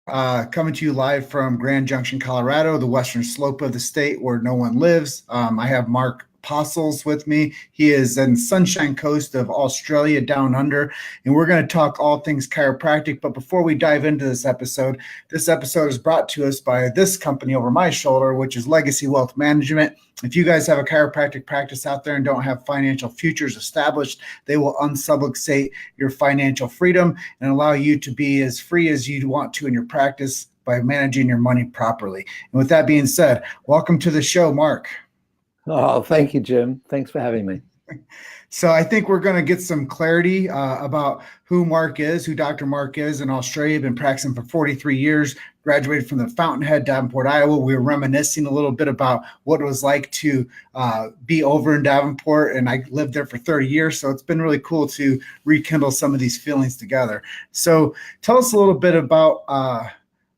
Coming to you live from Grand Junction, Colorado, the western slope of the state where no one lives. I have Mark Postles with me. He is in Sunshine Coast of Australia down under, and we're going to talk all things chiropractic. But before we dive into this episode is brought to us by this company over my shoulder, which is Legacy Wealth Management. If you guys have a chiropractic practice out there and don't have financial futures established, they will unsubluxate your financial freedom and allow you to be as free as you want to in your practice by managing your money properly. And with that being said, welcome to the show, Mark. Oh, thank you, Jim. Thanks for having me. So I think we're going to get some clarity about who Mark is, who Dr. Mark is in Australia. Been practicing for 43 years, graduated from the Fountainhead, Davenport, Iowa. We were reminiscing a little bit about what it was like to be over in Davenport, and I lived there for 30 years. So it's been really cool to rekindle some of these feelings together. So tell us a little bit about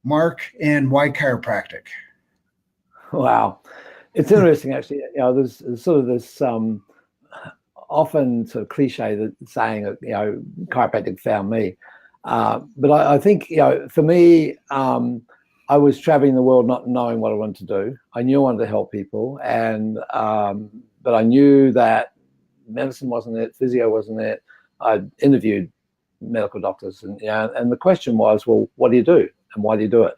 Mark and why chiropractic. Wow. It's interesting, actually. There's sort of this often sort of cliche that saying that, chiropractic found me. But I think, for me, I was traveling the world not knowing what I wanted to do. I knew I wanted to help people, and but I knew that medicine wasn't it, physio wasn't it. I interviewed medical doctors, and the question was, well, what do you do, and why do you do it?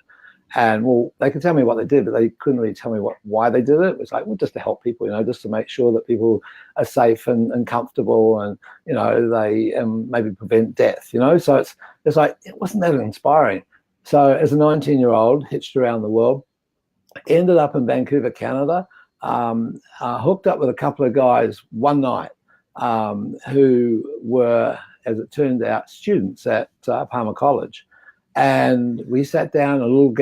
And well, they could tell me what they did, but they couldn't really tell me why they did it. It was like, well, just to help people, just to make sure that people are safe and comfortable, and they maybe prevent death. So it's like, it wasn't that inspiring. So as a 19-year-old, hitched around the world, ended up in Vancouver, Canada, hooked up with a couple of guys one night who were, as it turned out, students at Palmer College. And we sat down in a little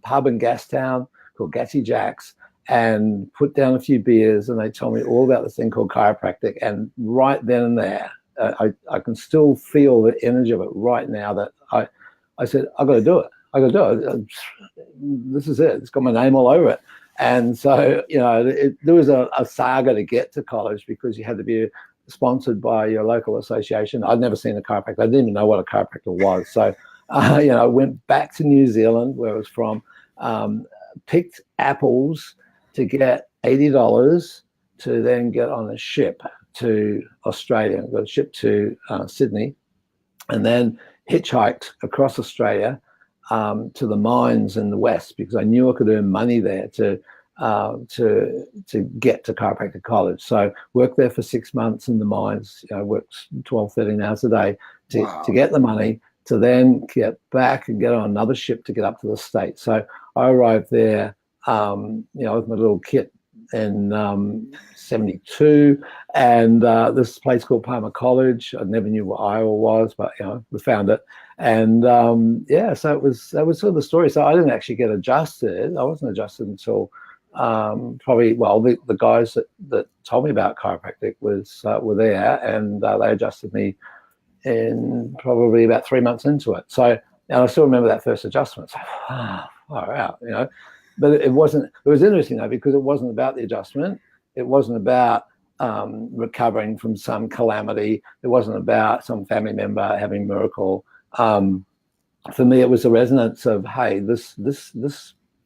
pub in Gastown called Gatsy Jack's and put down a few beers, and they told me all about this thing called chiropractic. And right then and there, I can still feel the energy of it right now, that I said, I've got to do it. I've got to do it. This is it. It's got my name all over it. And so, there was a saga to get to college, because you had to be sponsored by your local association. I'd never seen a chiropractor. I didn't even know what a chiropractor was. So, I went back to New Zealand, where I was from, picked apples to get $80 to then get on a ship to Australia. Got a ship to Sydney, and then hitchhiked across Australia to the mines in the west, because I knew I could earn money there to get to chiropractic college. So worked there for 6 months in the mines. Worked 12, 13 hours a day to get the money, to then get back and get on another ship to get up to the States. So I arrived there, with my little kit in 72, and this place called Palmer College. I never knew what Iowa was, but we found it. And so that was sort of the story. So I didn't actually get adjusted. I wasn't adjusted until the guys that told me about chiropractic were there, and they adjusted me in probably about 3 months into it. So, and I still remember that first adjustment. So, far out, But it wasn't. It was interesting though, because it wasn't about the adjustment. It wasn't about recovering from some calamity. It wasn't about some family member having a miracle. For me, it was a resonance of, hey, this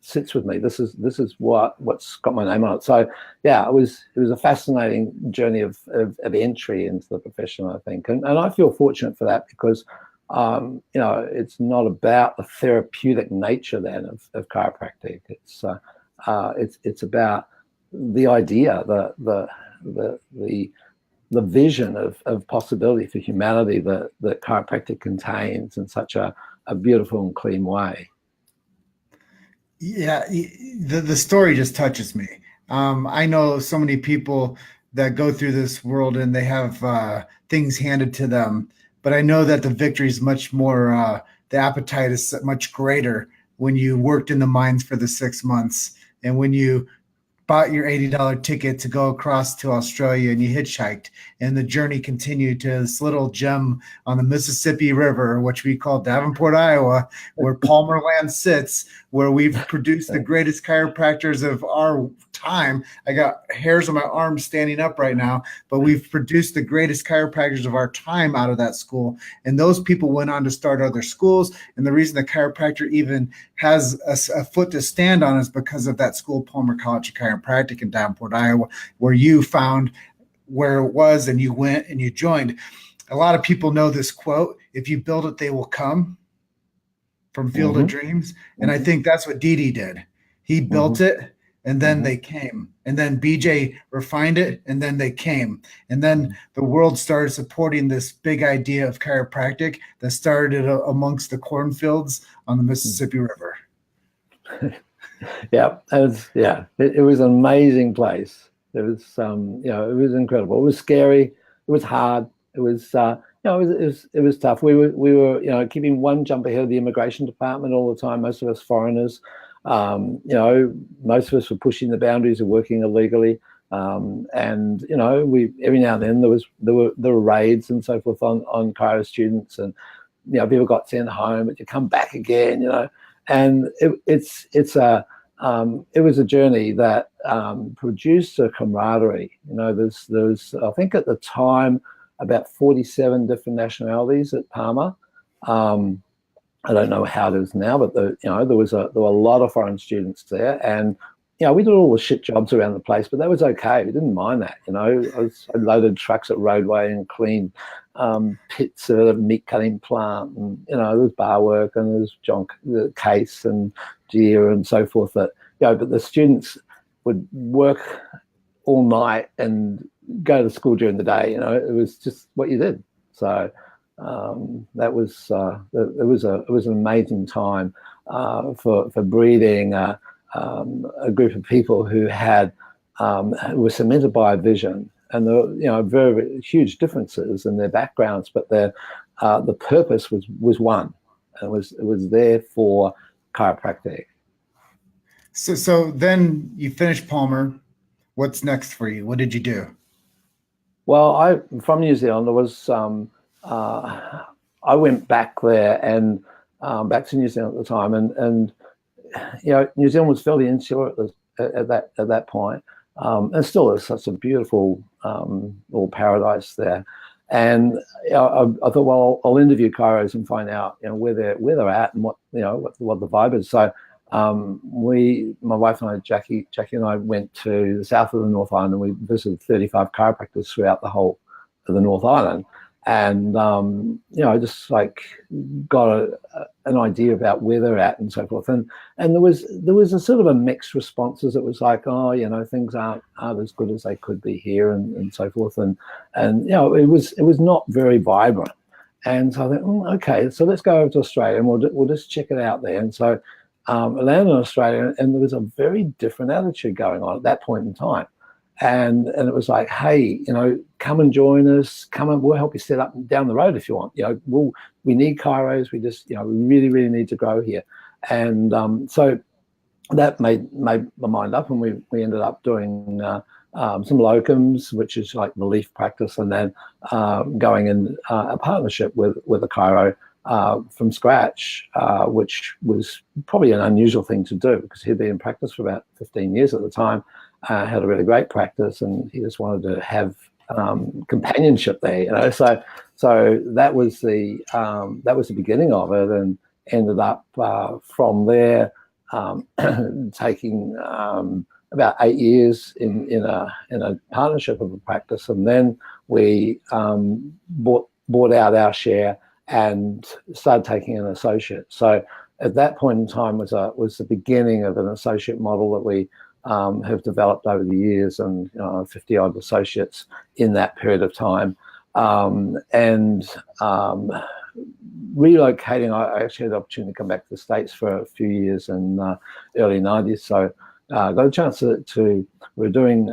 sits with me. This is what's got my name on it. So yeah, it was a fascinating journey of entry into the profession, I think, and I feel fortunate for that, because it's not about the therapeutic nature then of chiropractic. It's about the idea, the vision of possibility for humanity that chiropractic contains in such a beautiful and clean way. Yeah, the story just touches me. I know so many people that go through this world and they have things handed to them, but I know that the victory is much more, the appetite is much greater when you worked in the mines for the 6 months, and when you bought your $80 ticket to go across to Australia and you hitchhiked, and the journey continued to this little gem on the Mississippi River, which we call Davenport, Iowa, where Palmer Land sits, where we've produced the greatest chiropractors of our time. I got hairs on my arms standing up right now, but we've produced the greatest chiropractors of our time out of that school. And those people went on to start other schools. And the reason the chiropractor even has a foot to stand on is because of that school, Palmer College of Chiropractic in Davenport, Iowa, where you found where it was and you went and you joined. A lot of people know this quote: if you build it, they will come, from Field of Dreams. And I think that's what Didi did. He built it, and then they came. And then BJ refined it, and then they came. And then the world started supporting this big idea of chiropractic that started amongst the cornfields on the Mississippi River. Yeah, it was an amazing place. It was, it was incredible. It was scary. It was hard. It was, it was tough. We were, keeping one jump ahead of the immigration department all the time. Most of us foreigners. Most of us were pushing the boundaries of working illegally. And we every now and then there were raids and so forth on Chiro students, and people got sent home, but you come back again, and it was a journey that produced a camaraderie. There's I think at the time about 47 different nationalities at Palmer. I don't know how it is now, but there were a lot of foreign students there, and we did all the shit jobs around the place, but that was okay. We didn't mind that. I loaded trucks at Roadway and cleaned pits at a meat cutting plant, and there was bar work and there was junk, the case and gear and so forth. That but the students would work all night and go to school during the day. It was just what you did. So that was it was an amazing time for breeding a group of people who were cemented by a vision, and there were very, very huge differences in their backgrounds, but the purpose was one. It was there for chiropractic. So then you finished Palmer. What's next for you? What did you do? Well, from New Zealand. I went back there and back to New Zealand at the time, and New Zealand was fairly insular at that point, and still is such a beautiful little paradise there. And I thought, well, I'll interview chiros and find out where they're at and what the vibe is. So my wife and I, Jackie and I, went to the south of the North Island, and we visited 35 chiropractors throughout the whole of the North Island. And I just got an idea about where they're at and so forth. And there was a sort of a mixed responses. It was like, things aren't as good as they could be here, and so forth. And it was not very vibrant. And so I thought, okay, so let's go over to Australia and we'll just check it out there. And so I landed in Australia, and there was a very different attitude going on at that point in time. And it was like, hey, come and join us. Come and we'll help you set up down the road if you want. We need chiros. We just, we really, really need to grow here. And so that made my mind up, and we ended up doing some locums, which is like relief practice, and then going in a partnership with a chiro from scratch, which was probably an unusual thing to do because he'd been in practice for about 15 years at the time. Had a really great practice, and he just wanted to have companionship there, So that was the beginning of it, and ended up from there taking about 8 years in a partnership of a practice, and then we bought out our share and started taking an associate. So at that point in time was the beginning of an associate model that we have developed over the years, and 50 odd associates in that period of time. Relocating, I actually had the opportunity to come back to the States for a few years in the early 90s. So got a chance to we're doing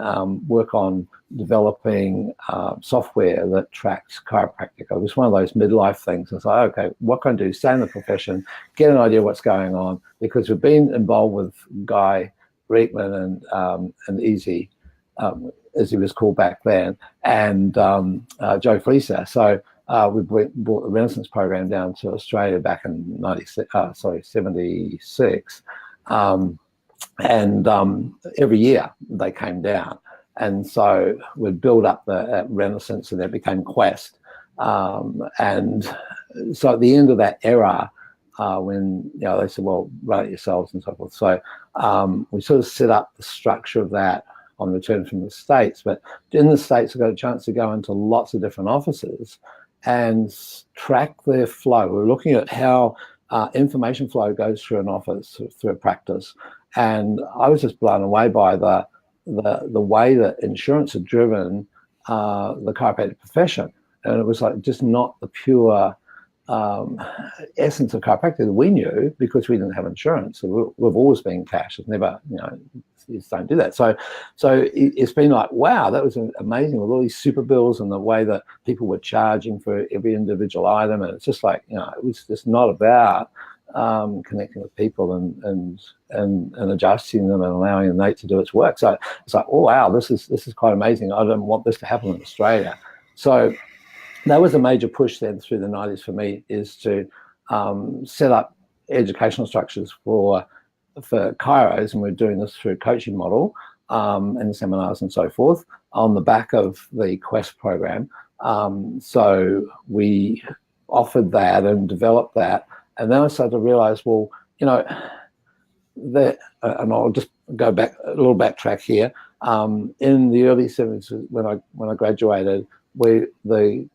work on developing software that tracks chiropractic. It was one of those midlife things. It's like, okay, what can I do? Stay in the profession, get an idea of what's going on, because we've been involved with Guy Reekman and Easy, as he was called back then, and Joe Fleeser. So we brought the Renaissance program down to Australia back in 76. And every year they came down. And so we'd build up the Renaissance, and then it became Quest. And so at the end of that era, when they said, well, run it yourselves and so forth. So we sort of set up the structure of that on return from the States. But in the States, I got a chance to go into lots of different offices and track their flow. We're looking at how information flow goes through an office, through a practice. And I was just blown away by the way that insurance had driven the chiropractic profession. And it was like just not the pure essence of chiropractic that we knew, because we didn't have insurance. So we've always been cash. It's never, you just don't do that. So it's been like, wow, that was amazing with all these super bills and the way that people were charging for every individual item. And it's just like, it was just not about connecting with people and adjusting them and allowing innate to do its work. So it's like, oh wow, this is quite amazing. I don't want this to happen in Australia. So that was a major push then through the 90s for me, is to set up educational structures for chiros, and we're doing this through a coaching model and seminars and so forth on the back of the Quest program. So we offered that and developed that. And then I started to realize, well, that, and I'll just go back a little backtrack here. In the early 70s, when I graduated, the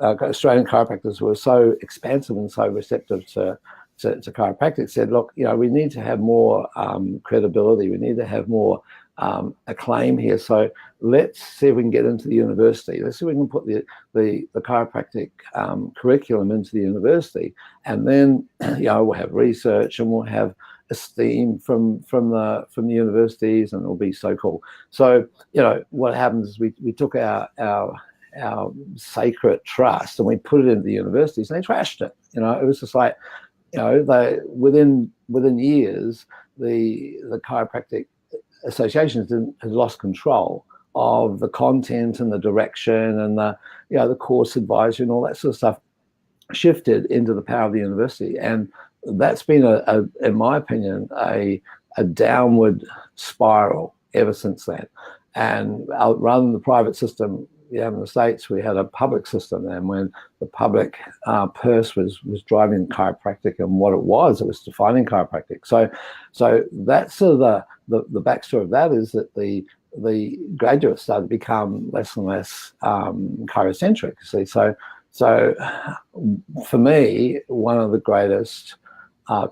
Australian chiropractors were so expansive and so receptive to chiropractic, said, look, we need to have more credibility. We need to have more acclaim here. So let's see if we can get into the university. Let's see if we can put the chiropractic curriculum into the university, and then we'll have research and we'll have esteem from the universities, and it'll be so cool. So what happens is we took our sacred trust and we put it into the universities, and they trashed it. It was just like, they within years the chiropractic associations had lost control of the content and the direction and the course advisory and all that sort of stuff shifted into the power of the university. And that's been in my opinion, a downward spiral ever since then. And rather than the private system in the States, we had a public system, and when the public purse was driving chiropractic, and what it was defining chiropractic. So that's sort of the backstory of that, is that the graduates started to become less and less chirocentric. See, so for me, one of the greatest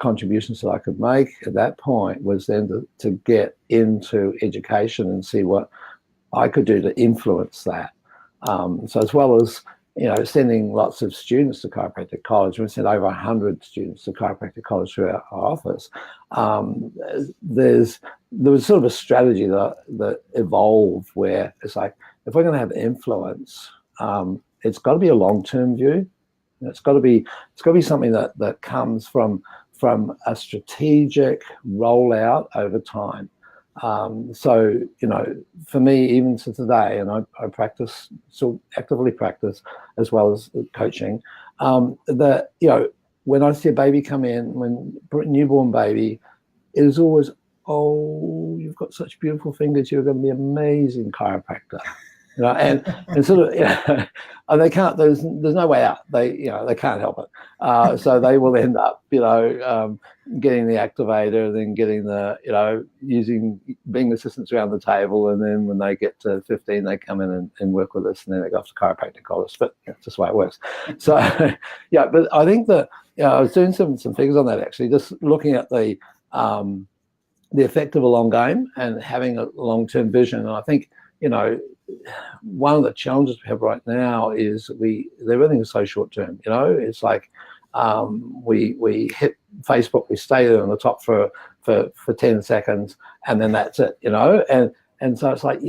contributions that I could make at that point was then to get into education and see what I could do to influence that. So as well as sending lots of students to chiropractic college, we sent over 100 students to chiropractic college through our office. There was sort of a strategy that evolved, where it's like, if we're going to have influence, it's got to be a long-term view. It's got to be something that comes from a strategic rollout over time. So for me, even to today, and I practice, still actively practice, as well as coaching, that when I see a baby come in, when newborn baby, it is always, oh, you've got such beautiful fingers, you're going to be an amazing chiropractor. And sort of, and they can't. There's no way out. They can't help it. So they will end up, getting the activator, then getting being assistants around the table, and then when they get to 15, they come in and work with us, and then they go off to chiropractic college. But it's just the way it works. So but I think that I was doing some figures on that, actually, just looking at the effect of a long game and having a long-term vision. And I think one of the challenges we have right now is everything is so short term. It's like we hit Facebook, we stay there on the top for 10 seconds, and then that's it. And so it's like,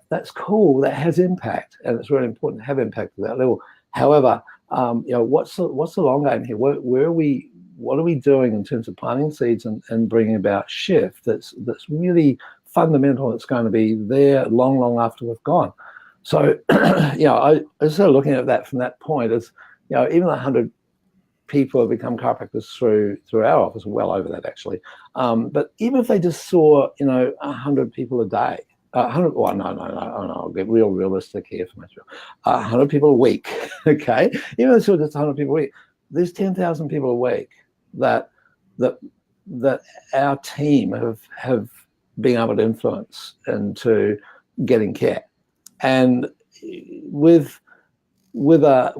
that's cool, that has impact, and it's really important to have impact at that level. However, what's the long game here? Where are we what are we doing in terms of planting seeds and bringing about shift that's really fundamental. It's going to be there long after we've gone. So, I was sort of looking at that from that point as, even 100 people have become chiropractors through our office, well over that actually. But even if they just saw, 100 people a day, 100, well, no, I'll get real realistic here for myself. 100 people a week, okay? Even if it's just 100 people a week, there's 10,000 people a week that our team have been able to influence into getting care. And with a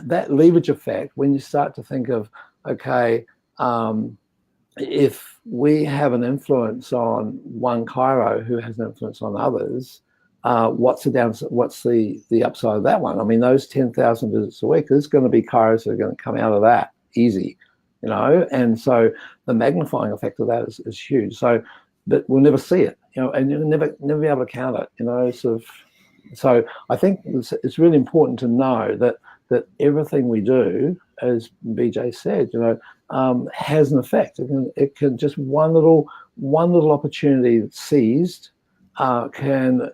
that leverage effect, when you start to think of, okay, if we have an influence on one chiro who has an influence on others, what's the upside of that one? I mean, those 10,000 visits a week, there's going to be chiros that are going to come out of that easy, and so the magnifying effect of that is huge. So, but we'll never see it, and you'll never be able to count it, sort of. So I think it's really important to know that everything we do, as BJ said, has an effect. It can just one little opportunity that's seized can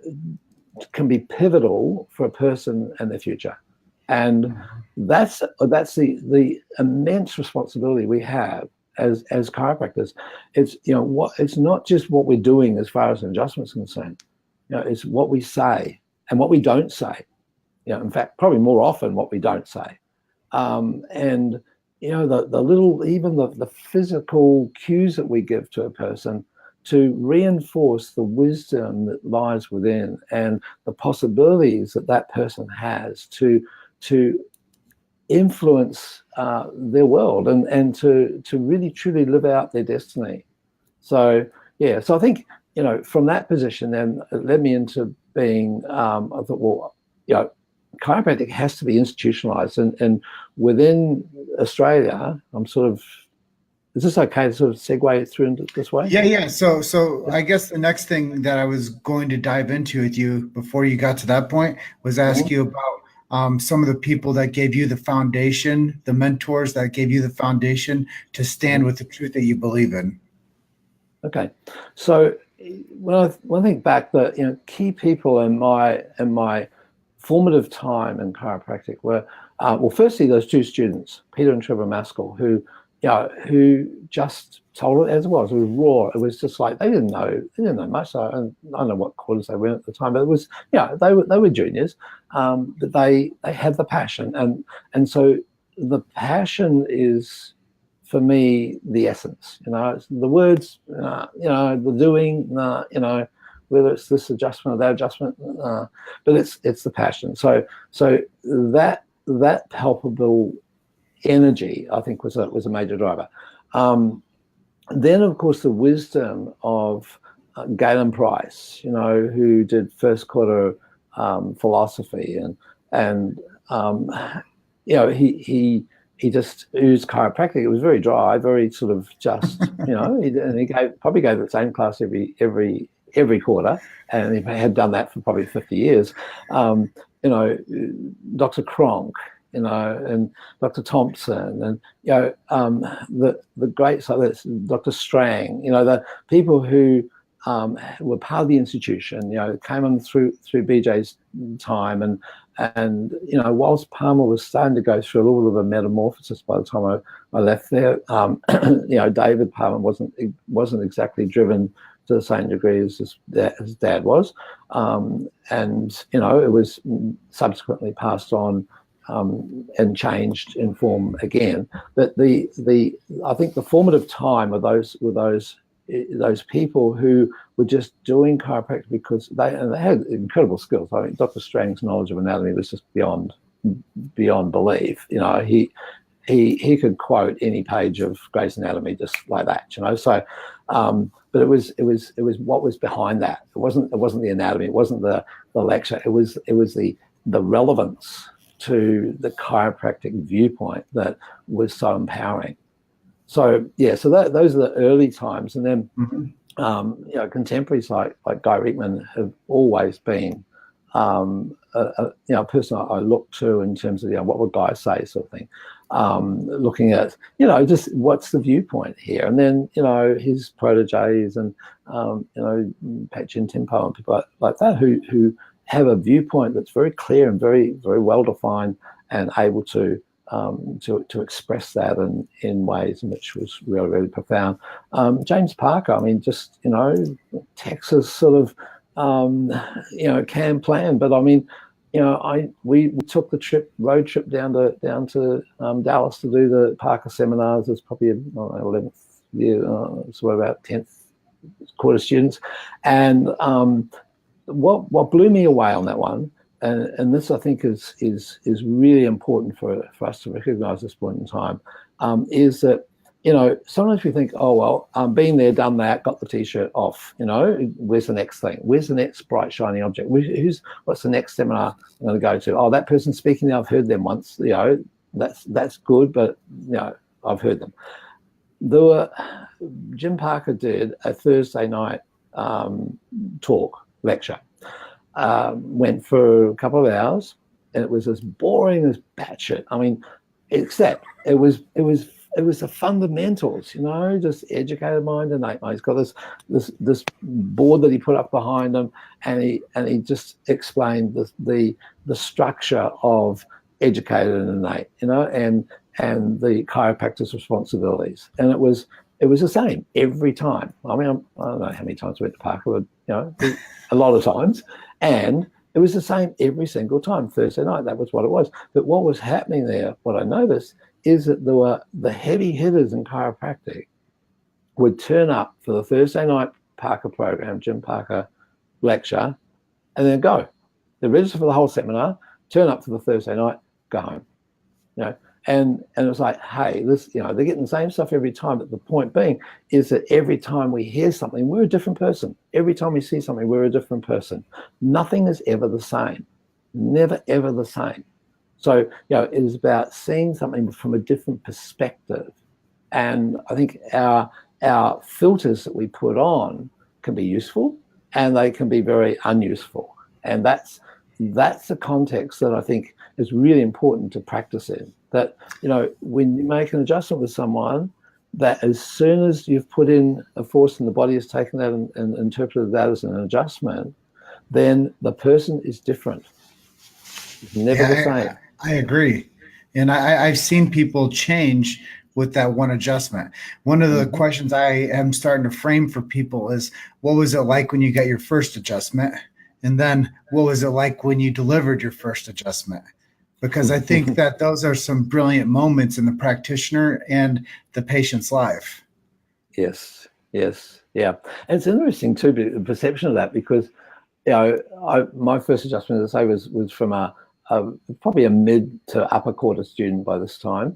be pivotal for a person and their future, and that's the immense responsibility we have as chiropractors. It's it's not just what we're doing as far as an adjustment is concerned. It's what we say and what we don't say. In fact, probably more often what we don't say. And the little, even the physical cues that we give to a person to reinforce the wisdom that lies within and the possibilities that person has to influence their world and to really truly live out their destiny. So so I think from that position, then it led me into being. I thought, well, chiropractic has to be institutionalized, and within Australia, I'm sort of. Is this okay to sort of segue through into this way? Yeah. So I guess the next thing that I was going to dive into with you before you got to that point was ask you about some of the people that gave you the foundation, the mentors that gave you the foundation to stand with the truth that you believe in. Okay. So when I think back, the key people in my formative time in chiropractic were well, firstly those two students, Peter and Trevor Maskell, who just told it as it was. It was raw. It was just like they didn't know much. I don't know what quarters they were at the time, but it was they were juniors, but they had the passion, and so the passion is for me the essence. It's the words, the doing, whether it's this adjustment or that adjustment, but it's the passion. So that palpable energy, I think, was a major driver. Then, of course, the wisdom of Galen Price, who did first quarter philosophy, and he just oozed chiropractic. It was very dry, very sort of just, and he probably gave the same class every quarter, and he had done that for probably 50 years. Dr. Cronk, and Dr. Thompson, and the great scientists, Dr. Strang, the people who were part of the institution, came on through BJ's time, and whilst Palmer was starting to go through a little bit of a metamorphosis by the time I left there, David Palmer wasn't exactly driven to the same degree as his dad was, and it was subsequently passed on. And changed in form again, but I think the formative time of those people who were just doing chiropractic because they had incredible skills. I mean, Dr. Strang's knowledge of anatomy was just beyond belief. He could quote any page of Gray's Anatomy just like that. So, but it was what was behind that. It wasn't the anatomy. It wasn't the lecture. It was the relevance to the chiropractic viewpoint that was so empowering. So those are the early times, and then contemporaries like Guy Rickman have always been a person I look to in terms of, what would guys say, sort of thing. Looking at, just what's the viewpoint here, and then his proteges and Pat Chin Timpo and people like that who have a viewpoint that's very clear and very, very well defined and able to express that in ways in which was really, really profound. James Parker, I mean, just Texas sort of can plan, but I mean, we took the road trip down to Dallas to do the Parker seminars. It's probably 11th year, so about 10th quarter students, and what blew me away on that one, and this I think is really important for us to recognise this point in time, is that sometimes we think, oh well, been there, done that, got the t-shirt off. Where's the next thing? Where's the next bright shiny object? What's the next seminar I'm going to go to? Oh, that person's speaking there. I've heard them once. That's good, but I've heard them. Jim Parker did a Thursday night lecture. Went for a couple of hours, and it was as boring as batshit. I mean, except it was the fundamentals, just educated mind, innate mind. He's got this board that he put up behind him, and he just explained the structure of educated and innate, and the chiropractor's responsibilities. And it was the same every time. I mean, I don't know how many times I went to Parker, but a lot of times, and it was the same every single time. Thursday night, that was what it was. But what was happening there, what I noticed, is that there were the heavy hitters in chiropractic would turn up for the Thursday night Parker program, Jim Parker lecture, and then go. They register for the whole seminar, turn up for the Thursday night, go home. And it was like, hey, this, they're getting the same stuff every time. But the point being is that every time we hear something, we're a different person. Every time we see something, we're a different person. Nothing is ever the same. Never, ever the same. So, it is about seeing something from a different perspective. And I think our filters that we put on can be useful, and they can be very unuseful. And that's the context that I think is really important to practice in. That, when you make an adjustment with someone, that as soon as you've put in a force and the body has taken that and interpreted that as an adjustment, then the person is different. It's never the same. I agree. And I've seen people change with that one adjustment. One of the questions I am starting to frame for people is, what was it like when you got your first adjustment? And then what was it like when you delivered your first adjustment? Because I think that those are some brilliant moments in the practitioner and the patient's life. Yes, yeah. And it's interesting too, the perception of that, because my first adjustment, as I say, was from probably a mid to upper quarter student by this time,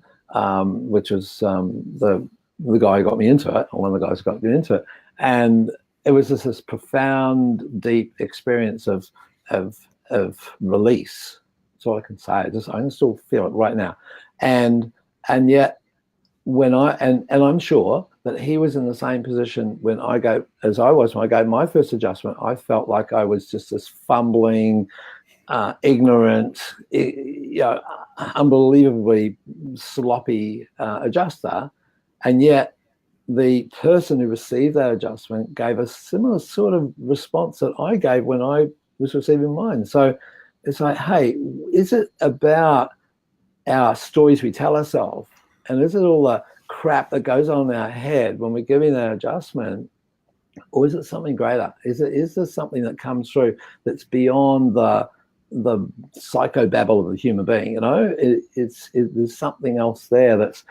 which was the guy who got me into it, or one of the guys who got me into it, and it was just this profound, deep experience of release. That's all I can say. I can still feel it right now, and yet when I'm sure that he was in the same position when I gave my first adjustment. I felt like I was just this fumbling, ignorant, unbelievably sloppy adjuster, and yet the person who received that adjustment gave a similar sort of response that I gave when I was receiving mine. So it's like, hey, is it about our stories we tell ourselves, and is it all the crap that goes on in our head when we're giving that adjustment, or is it something greater? Is there something that comes through that's beyond the psychobabble of the human being? There's something else there that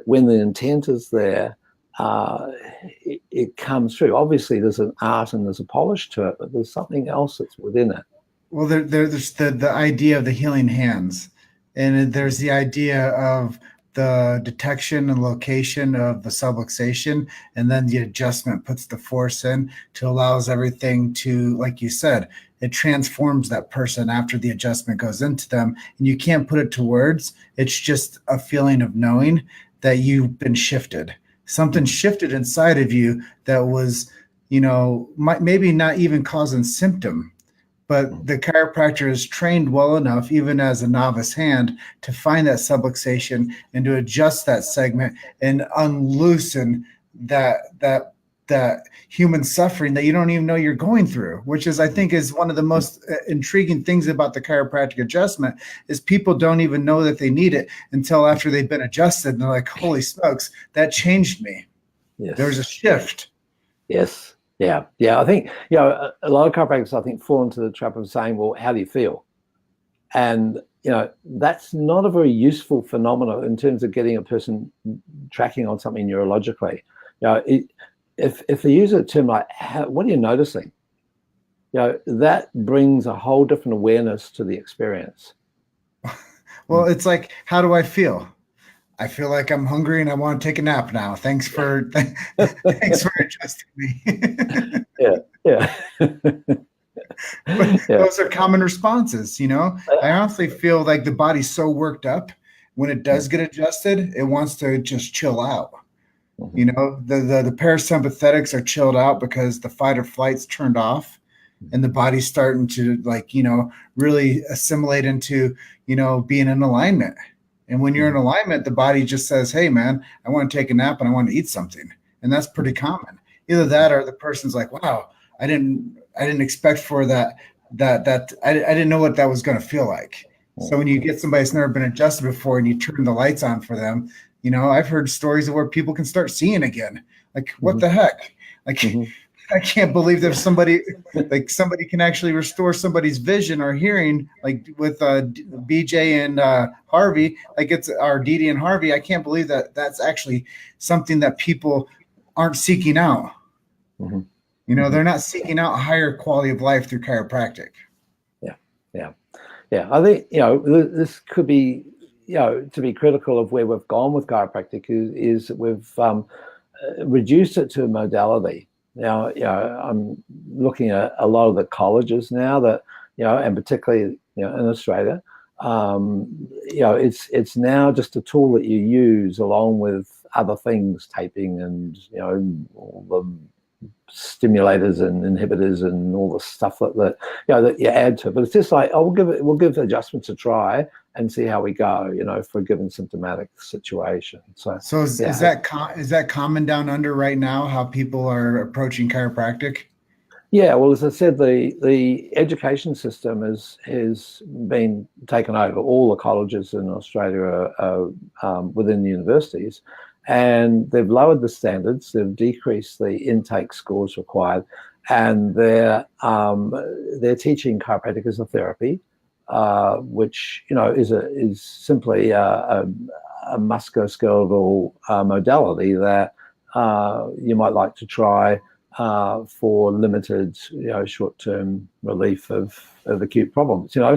when the intent is there, it comes through. Obviously, there's an art and there's a polish to it, but there's something else that's within it. Well, there's the idea of the healing hands, and there's the idea of the detection and location of the subluxation, and then the adjustment puts the force in to allows everything to, like you said, it transforms that person after the adjustment goes into them, and you can't put it to words. It's just a feeling of knowing that you've been shifted. Something shifted inside of you that was, maybe not even causing symptom, but the chiropractor is trained well enough, even as a novice hand, to find that subluxation and to adjust that segment and unloosen that human suffering that you don't even know you're going through, which is, I think, is one of the most intriguing things about the chiropractic adjustment is people don't even know that they need it until after they've been adjusted. And they're like, holy smokes, that changed me. Yes. There's a shift. Yes. Yeah. I think, a lot of chiropractors, I think, fall into the trap of saying, well, how do you feel? And, that's not a very useful phenomenon in terms of getting a person tracking on something neurologically. If they use a term like, what are you noticing? That brings a whole different awareness to the experience. Well, it's like, how do I feel? I feel like I'm hungry and I want to take a nap now. Thanks for adjusting me. Yeah. But those are common responses, I honestly feel like the body's so worked up when it does get adjusted, it wants to just chill out. The parasympathetics are chilled out because the fight or flight's turned off and the body's starting to really assimilate into, being in alignment. And when you're in alignment, the body just says, hey man, I want to take a nap and I want to eat something. And that's pretty common. Either that or the person's like, wow, I didn't expect for that I didn't know what that was going to feel like. So when you get somebody that's never been adjusted before and you turn the lights on for them, I've heard stories of where people can start seeing again. Like, what the heck? Like, I can't believe that somebody can actually restore somebody's vision or hearing, like with BJ and Harvey, like it's our Didi and Harvey. I can't believe that that's actually something that people aren't seeking out. They're not seeking out higher quality of life through chiropractic. Yeah. I think, this could be, to be critical of where we've gone with chiropractic is that we've reduced it to a modality. Now, I'm looking at a lot of the colleges now that, and particularly, in Australia, it's now just a tool that you use along with other things, taping and, all the stimulators and inhibitors and all the stuff that you add to it. But it's just like, we'll give adjustments a try and see how we go, for a given symptomatic situation. So is that common down under right now, how people are approaching chiropractic? Yeah, well, as I said, the education system has been taken over. All the colleges in Australia are within the universities, and they've lowered the standards. They've decreased the intake scores required, and they're teaching chiropractic as a therapy, which is simply a musculoskeletal modality that you might like to try for limited, short-term relief of acute problems. So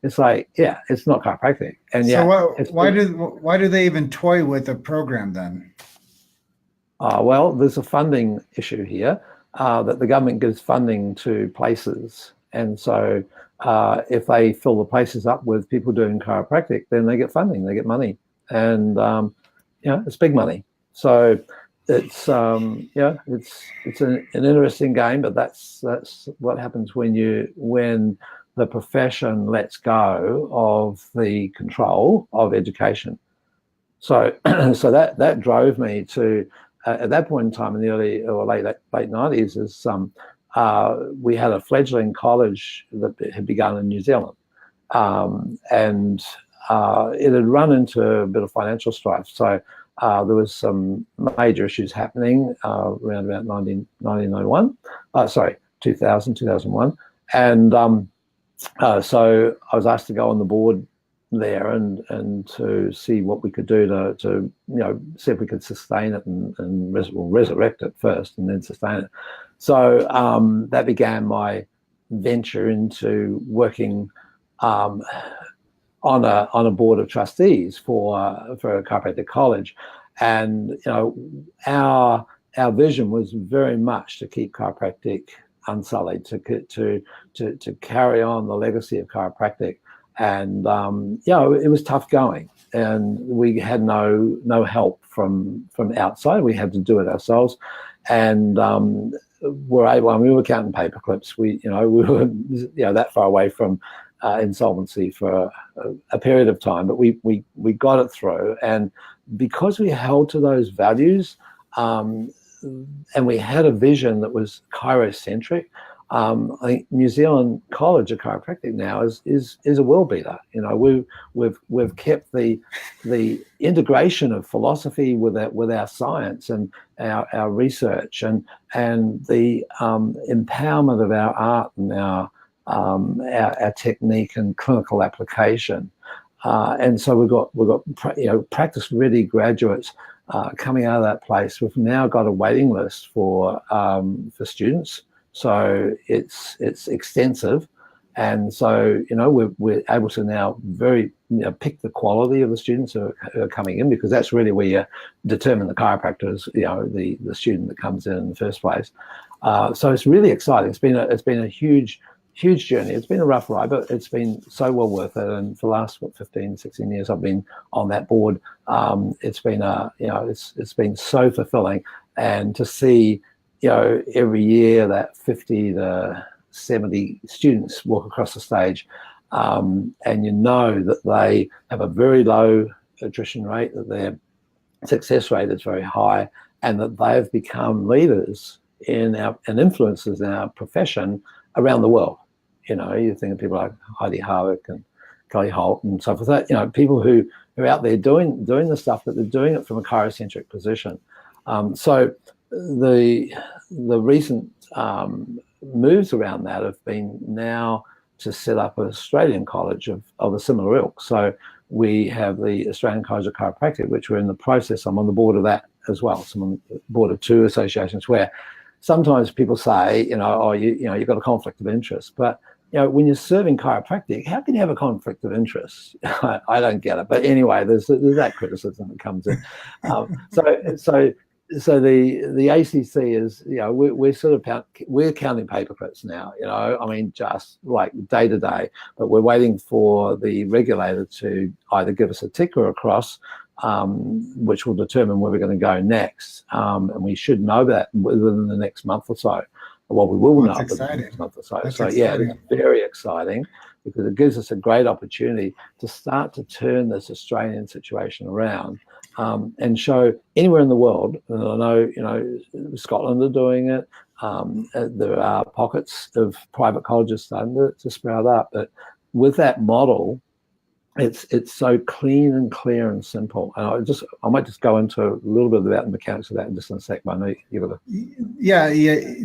it's like, it's not chiropractic. And why do they even toy with a program then? Well, there's a funding issue here that the government gives funding to places, and so if they fill the places up with people doing chiropractic, then they get funding, they get money, and it's big money. So it's it's an interesting game, but that's what happens when the profession lets go of the control of education. So that drove me to at that point in time in the early or late 90s is we had a fledgling college that had begun in New Zealand, and it had run into a bit of financial strife. So there was some major issues happening around about 1991, 2001. And so I was asked to go on the board there and to see what we could do to see if we could sustain it and resurrect it first and then sustain it. So that began my venture into working on a board of trustees for a chiropractic college, and our vision was very much to keep chiropractic unsullied, to carry on the legacy of chiropractic, and it was tough going, and we had no help from outside. We had to do it ourselves, and were able. I mean, we were counting paper clips. We were that far away from insolvency for a period of time, but we got it through, and because we held to those values, and we had a vision that was chirocentric. I think New Zealand College of Chiropractic now is a world beater. We've kept the integration of philosophy with our science and our research and the empowerment of our art and our technique and clinical application. And so we've got practice ready graduates coming out of that place. We've now got a waiting list for students. So it's extensive, and so we're able to now pick the quality of the students who are coming in, because that's really where you determine the chiropractors, the student that comes in the first place. So it's really exciting. It's been a huge journey. It's been a rough ride, but it's been so well worth it. And for the last 15, 16 years, I've been on that board. It's been it's been so fulfilling, and to see every year that 50 to 70 students walk across the stage, and that they have a very low attrition rate, that their success rate is very high, and that they've become leaders and influencers in our profession around the world. You think of people like Heidi Harwick and Kelly Holt and so forth. People who are out there doing the stuff, but they're doing it from a chirocentric position. So the recent moves around that have been now to set up an Australian college of a similar ilk. So we have the Australian College of Chiropractic, which we're in the process. I'm on the board of that as well. So I'm on the board of two associations where sometimes people say, you've got a conflict of interest. But when you're serving chiropractic, how can you have a conflict of interest? I don't get it. But anyway, there's that criticism that comes in. So the ACC is, we're counting paper clips now, I mean, just like day to day, but we're waiting for the regulator to either give us a tick or a cross, which will determine where we're going to go next. And we should know that within the next month or so. Well, we will know within the next month or so. That's so exciting. Yeah, it's very exciting, because it gives us a great opportunity to start to turn this Australian situation around. And show anywhere in the world, and I know, Scotland are doing it. There are pockets of private colleges starting to sprout up, but with that model, it's so clean and clear and simple. And I might just go into a little bit about the mechanics of that in just a sec. But I know you've got to. Yeah.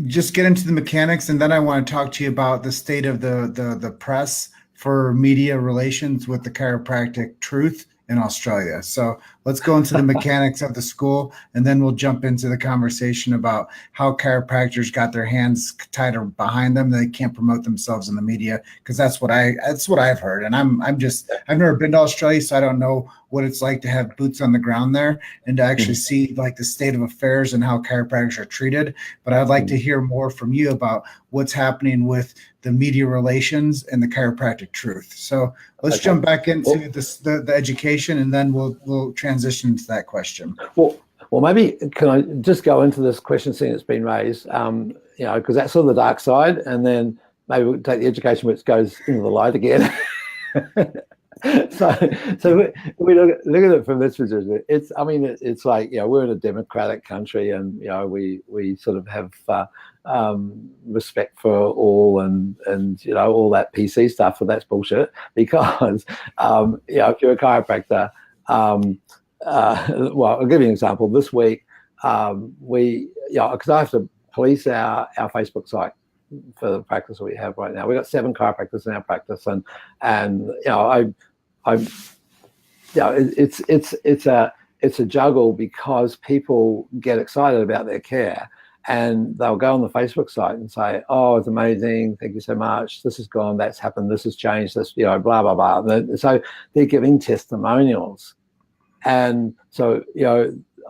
Just get into the mechanics, and then I want to talk to you about the state of the press for media relations with the chiropractic truth in Australia. So let's go into the mechanics of the school, and then we'll jump into the conversation about how chiropractors got their hands tied behind them. They can't promote themselves in the media, because that's what I've heard. And I've never been to Australia, so I don't know what it's like to have boots on the ground there and to actually see like the state of affairs and how chiropractors are treated. But I'd like to hear more from you about what's happening with the media relations and the chiropractic truth. So let's jump back into the education, and then we'll transition into that question. Well, maybe can I just go into this question, seeing it's been raised, because that's sort of the dark side, and then maybe we'll take the education which goes into the light again. So we look at it from this position. It's like, we're in a democratic country, and we sort of have respect for all, and all that PC stuff, but that's bullshit, because if you're a chiropractor, well, I'll give you an example. This week, because I have to police our Facebook site for the practice that we have right now. We've got 7 chiropractors in our practice, and it's a juggle, because people get excited about their care, and they'll go on the Facebook site and say, "Oh, it's amazing! Thank you so much. This has gone, that's happened, this has changed, this, blah blah blah." And so they're giving testimonials, and so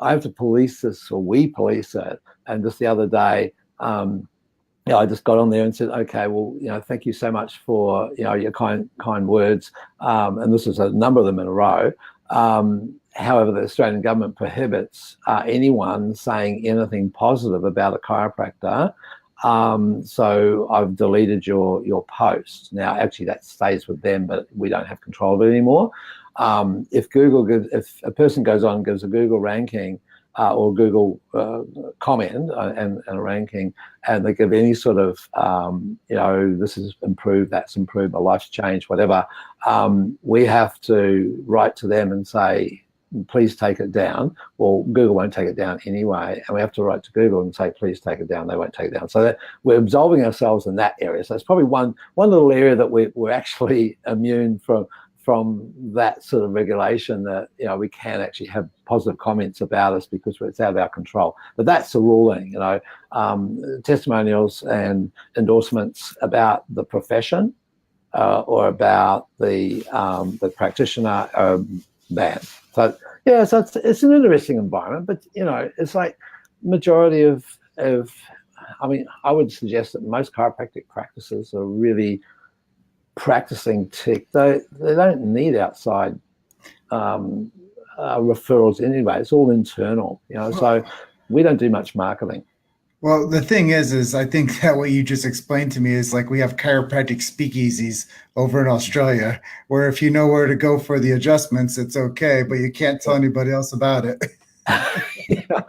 I have to police this, or we police it. And just the other day, I just got on there and said, "Okay, well, thank you so much for your kind words." And this is a number of them in a row. However, the Australian government prohibits anyone saying anything positive about a chiropractor So I've deleted your post. Now, actually, that stays with them, but we don't have control of it anymore. If a person goes on and gives a Google ranking or Google comment and a ranking, and they give any sort of, this has improved, that's improved, my life's changed, whatever, we have to write to them and say, please take it down. Well, Google won't take it down anyway, and we have to write to Google and say, please take it down. They won't take it down. So that we're absolving ourselves in that area. So it's probably one little area that we're actually immune from that sort of regulation, that we can actually have positive comments about us because it's out of our control. But that's the ruling. Testimonials and endorsements about the profession or about the practitioner are banned. So it's an interesting environment, but it's like majority of I would suggest that most chiropractic practices are really practicing tech. They don't need outside referrals anyway. It's all internal, so we don't do much marketing. Well, the thing is I think that what you just explained to me is like we have chiropractic speakeasies over in Australia, where if you know where to go for the adjustments, it's okay, but you can't tell anybody else about it. I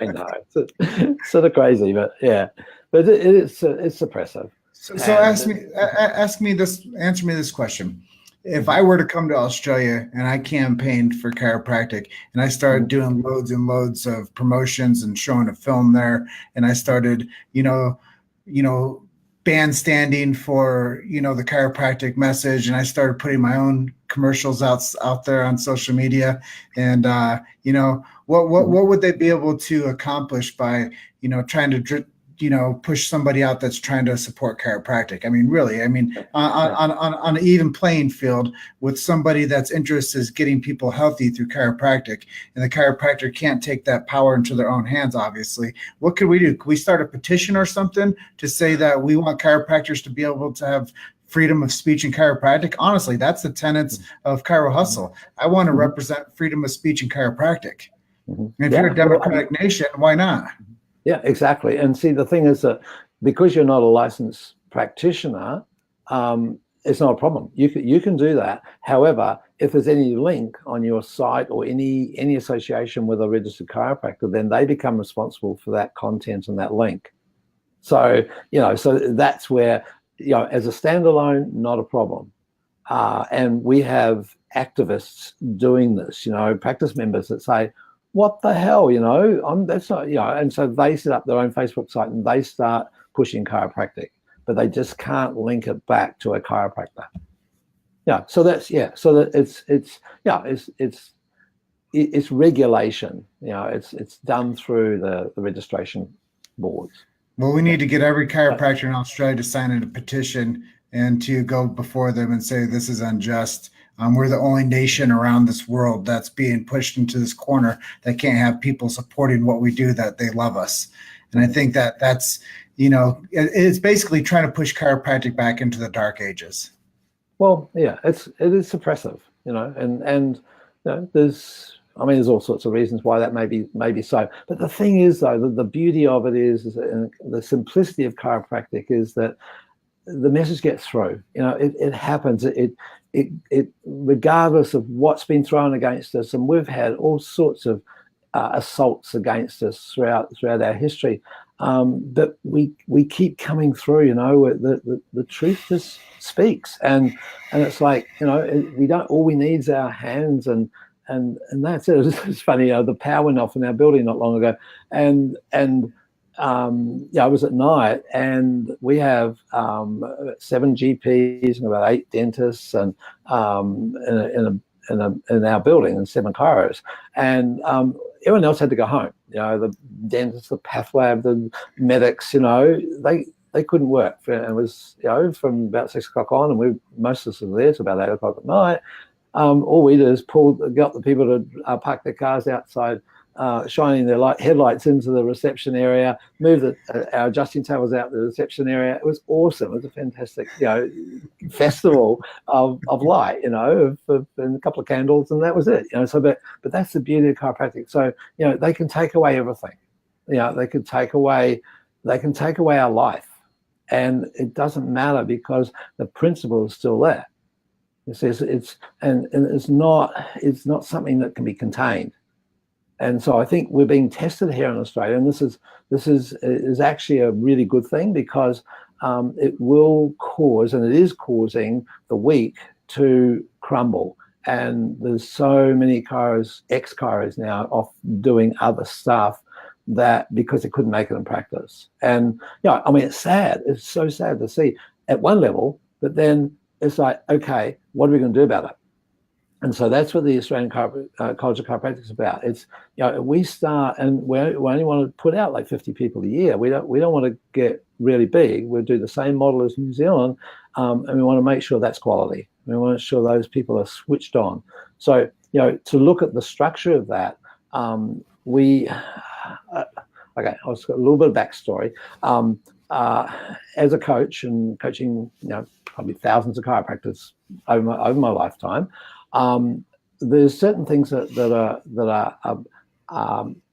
know, it's sort of crazy, but it's suppressive. So answer me this question. If I were to come to Australia and I campaigned for chiropractic and I started doing loads and loads of promotions and showing a film there, and I started, bandstanding for, the chiropractic message, and I started putting my own commercials out there on social media, and what would they be able to accomplish by, trying to push somebody out that's trying to support chiropractic? I mean, really, on an even playing field with somebody that's interested in getting people healthy through chiropractic, and the chiropractor can't take that power into their own hands, obviously. What could we do? Could we start a petition or something to say that we want chiropractors to be able to have freedom of speech in chiropractic? Honestly, that's the tenets of Chiro Hustle. I want to represent freedom of speech in chiropractic. And if you're a democratic nation, why not? Yeah, exactly. And see, the thing is that because you're not a licensed practitioner, it's not a problem. You can do that. However, if there's any link on your site or any association with a registered chiropractor, then they become responsible for that content and that link. So, so that's where, as a standalone, not a problem. And we have activists doing this, practice members that say, what the hell, that's not, and so they set up their own Facebook site and they start pushing chiropractic, but they just can't link it back to a chiropractor. So that's, so that it's regulation, it's done through the registration boards. Well, we need to get every chiropractor in Australia to sign in a petition and to go before them and say, this is unjust. We're the only nation around this world that's being pushed into this corner that can't have people supporting what we do, that they love us. And I think that's, it's basically trying to push chiropractic back into the dark ages. Well, it is suppressive, and there's all sorts of reasons why that may be so. But the thing is, though, the beauty of it is and the simplicity of chiropractic is that the message gets through. It happens. It regardless of what's been thrown against us, and we've had all sorts of assaults against us throughout our history, but we keep coming through. The truth just speaks, and it's like, we don't. All we need is our hands, and that's it. It's funny. The power went off in our building not long ago, and I was at night, and we have 7 GPs and about 8 dentists, and in our building, and 7 chiros, and everyone else had to go home. The dentists, the path lab, the medics, they couldn't work. And it was from about 6 o'clock on, and most of us were there till about 8 o'clock at night. All we did is got the people to park their cars outside, shining their headlights into the reception area, move our adjusting tables out the reception area. It was awesome. It was a fantastic, festival of light, and a couple of candles, and that was it. But that's the beauty of chiropractic. So, they can take away everything. They can take away our life. And it doesn't matter because the principle is still there. It's not something that can be contained. And so I think we're being tested here in Australia, and this is actually a really good thing, because it will cause, and it is causing, the weak to crumble. And there's so many ex-chiros now off doing other stuff that because they couldn't make it in practice. And I mean, it's sad. It's so sad to see at one level, but then it's like, okay, what are we going to do about it? And so that's what the Australian College of Chiropractic is about. It's, we start, and we only want to put out like 50 people a year. We don't want to get really big. We'll do the same model as New Zealand, and we want to make sure that's quality. We want to make sure those people are switched on. So, to look at the structure of that, okay, I'll just got a little bit of backstory. As a coach and coaching, probably thousands of chiropractors over my lifetime, there's certain things that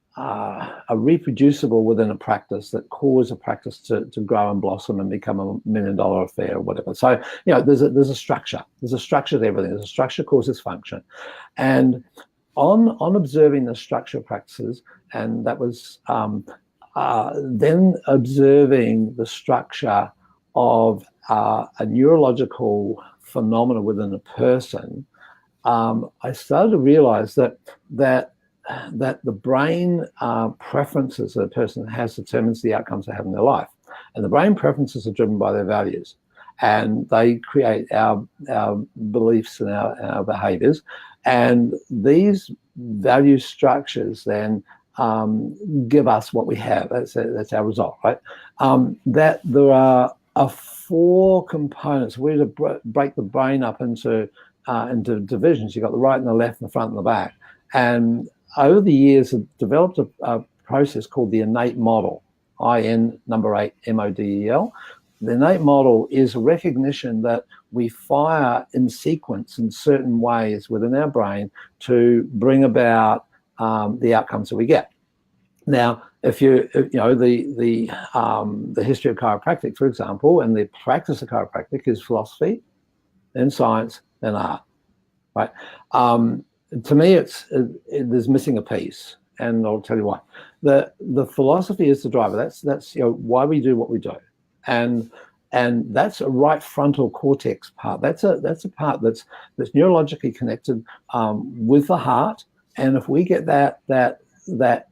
are reproducible within a practice that cause a practice to grow and blossom and become $1 million affair or whatever. So, there's a structure. There's a structure to everything. There's a structure causes function. And on observing the structure of practices, and that was then observing the structure of a neurological phenomena within a person, I started to realize that the brain preferences that a person has determines the outcomes they have in their life. And the brain preferences are driven by their values. And they create our beliefs and our behaviors. And these value structures then give us what we have. That's our result, right? That there are 4 components. We're to break the brain up into divisions. You've got the right and the left and the front and the back. And over the years, I've developed a process called the innate model, IN number 8 MODEL. The innate model is a recognition that we fire in sequence in certain ways within our brain to bring about the outcomes that we get. Now, if the history of chiropractic, for example, and the practice of chiropractic is philosophy, then science, then art, right? To me, there's missing a piece, and I'll tell you why. The philosophy is the driver. That's why we do what we do, and that's a right frontal cortex part. That's a part that's neurologically connected with the heart. And if we get that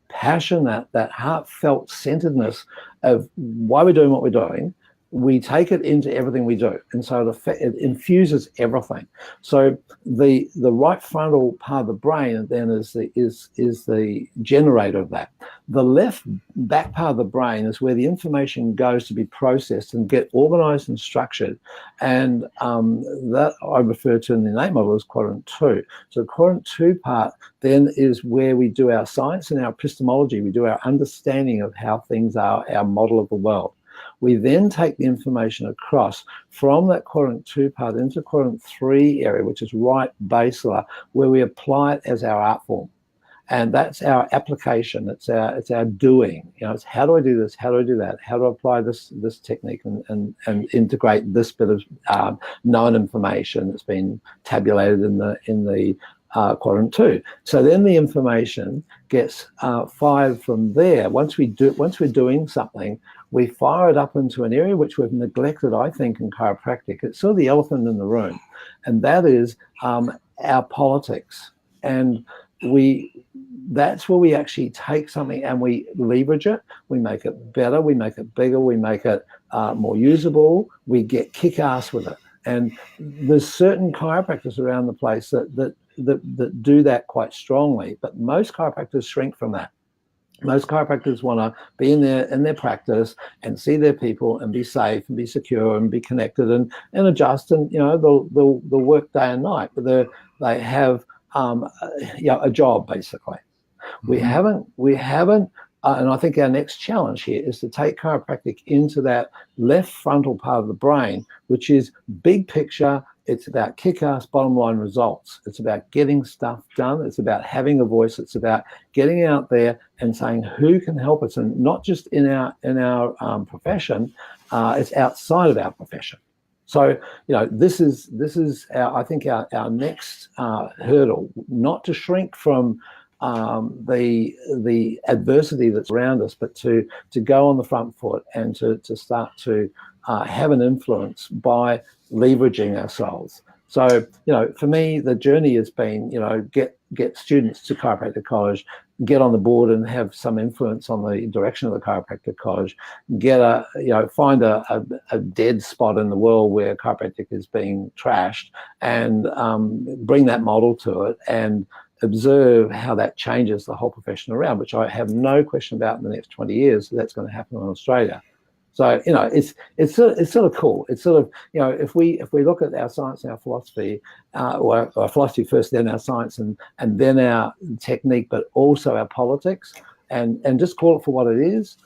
passion, that heartfelt centeredness of why we're doing what we're doing, we take it into everything we do, and so it infuses everything. So the right frontal part of the brain then is the generator of that. The left back part of the brain is where the information goes to be processed and get organized and structured, and that I refer to in the innate model as quadrant 2. So the quadrant 2 part then is where we do our science and our epistemology. We do our understanding of how things are, our model of the world. We then take the information across from that quadrant 2 part into quadrant 3 area, which is right basilar, where we apply it as our art form. And that's our application. It's our doing. It's how do I do this? How do I do that? How do I apply this technique and integrate this bit of known information that's been tabulated in the quadrant 2. So then the information gets fired from there. Once we're doing something, we fire it up into an area which we've neglected, I think, in chiropractic. It's sort of the elephant in the room, and that is our politics. And that's where we actually take something and we leverage it. We make it better. We make it bigger. We make it more usable. We get kick-ass with it. And there's certain chiropractors around the place that do that quite strongly, but most chiropractors shrink from that. Most chiropractors want to be in their practice and see their people and be safe and be secure and be connected and adjust, and they'll work day and night, but they have a job basically. Mm-hmm. We haven't, and I think our next challenge here is to take chiropractic into that left frontal part of the brain, which is big picture. It's about kick-ass bottom line results. It's about getting stuff done. It's about having a voice. It's about getting out there and saying who can help us, and not just in our profession, it's outside of our profession. So, this is our, I think our next hurdle, not to shrink from the adversity that's around us, but to go on the front foot and to start to have an influence by leveraging ourselves. So, for me, the journey has been, get students to chiropractic college, get on the board and have some influence on the direction of the chiropractic college, find a dead spot in the world where chiropractic is being trashed, and bring that model to it and observe how that changes the whole profession around, which I have no question about in the next 20 years that's going to happen in Australia. So, it's sort of cool. It's sort of, if we look at our science and our philosophy, or our philosophy first, then our science, and then our technique, but also our politics, and just call it for what it is.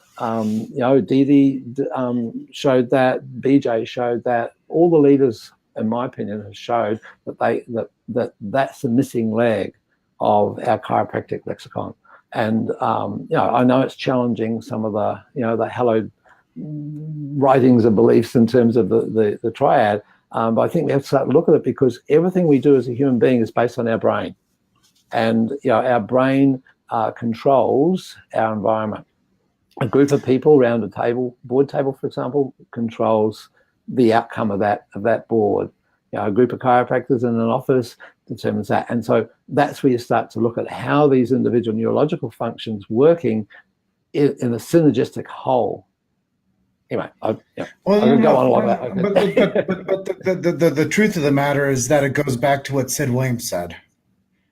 Didi showed that, BJ showed that, all the leaders, in my opinion, have showed that that's the missing leg of our chiropractic lexicon. And I know it's challenging some of the hallowed writings and beliefs in terms of the triad, but I think we have to start to look at it, because everything we do as a human being is based on our brain, and our brain controls our environment. A group of people around a board table, for example, controls the outcome of that board. A group of chiropractors in an office determines that. And so that's where you start to look at how these individual neurological functions working in a synergistic whole. Anyway, I can go on a lot about that. But the truth of the matter is that it goes back to what Sid Williams said.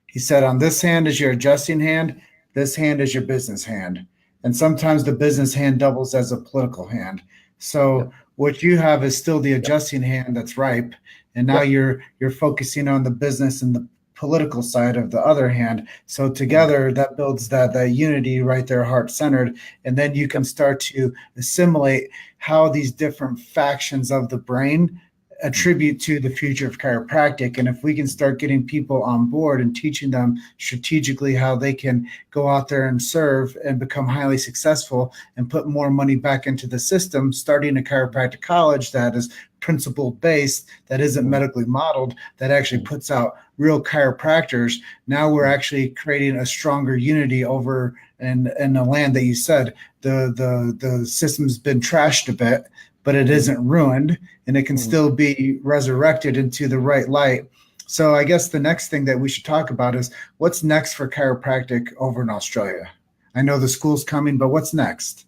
He said, on this hand is your adjusting hand, this hand is your business hand. And sometimes the business hand doubles as a political hand. So what you have is still the adjusting hand that's ripe. And now you're focusing on the business and the political side of the other hand. So together that builds that unity right there, heart-centered. And then you can start to assimilate how these different factions of the brain attribute to the future of chiropractic. And if we can start getting people on board and teaching them strategically how they can go out there and serve and become highly successful and put more money back into the system, starting a chiropractic college that is principle based, that isn't medically modeled, that actually puts out real chiropractors, now we're actually creating a stronger unity over in the land that you said the system's been trashed a bit, but it isn't ruined, and it can still be resurrected into the right light. So I guess the next thing that we should talk about is what's next for chiropractic over in Australia. I know the school's coming, but what's next?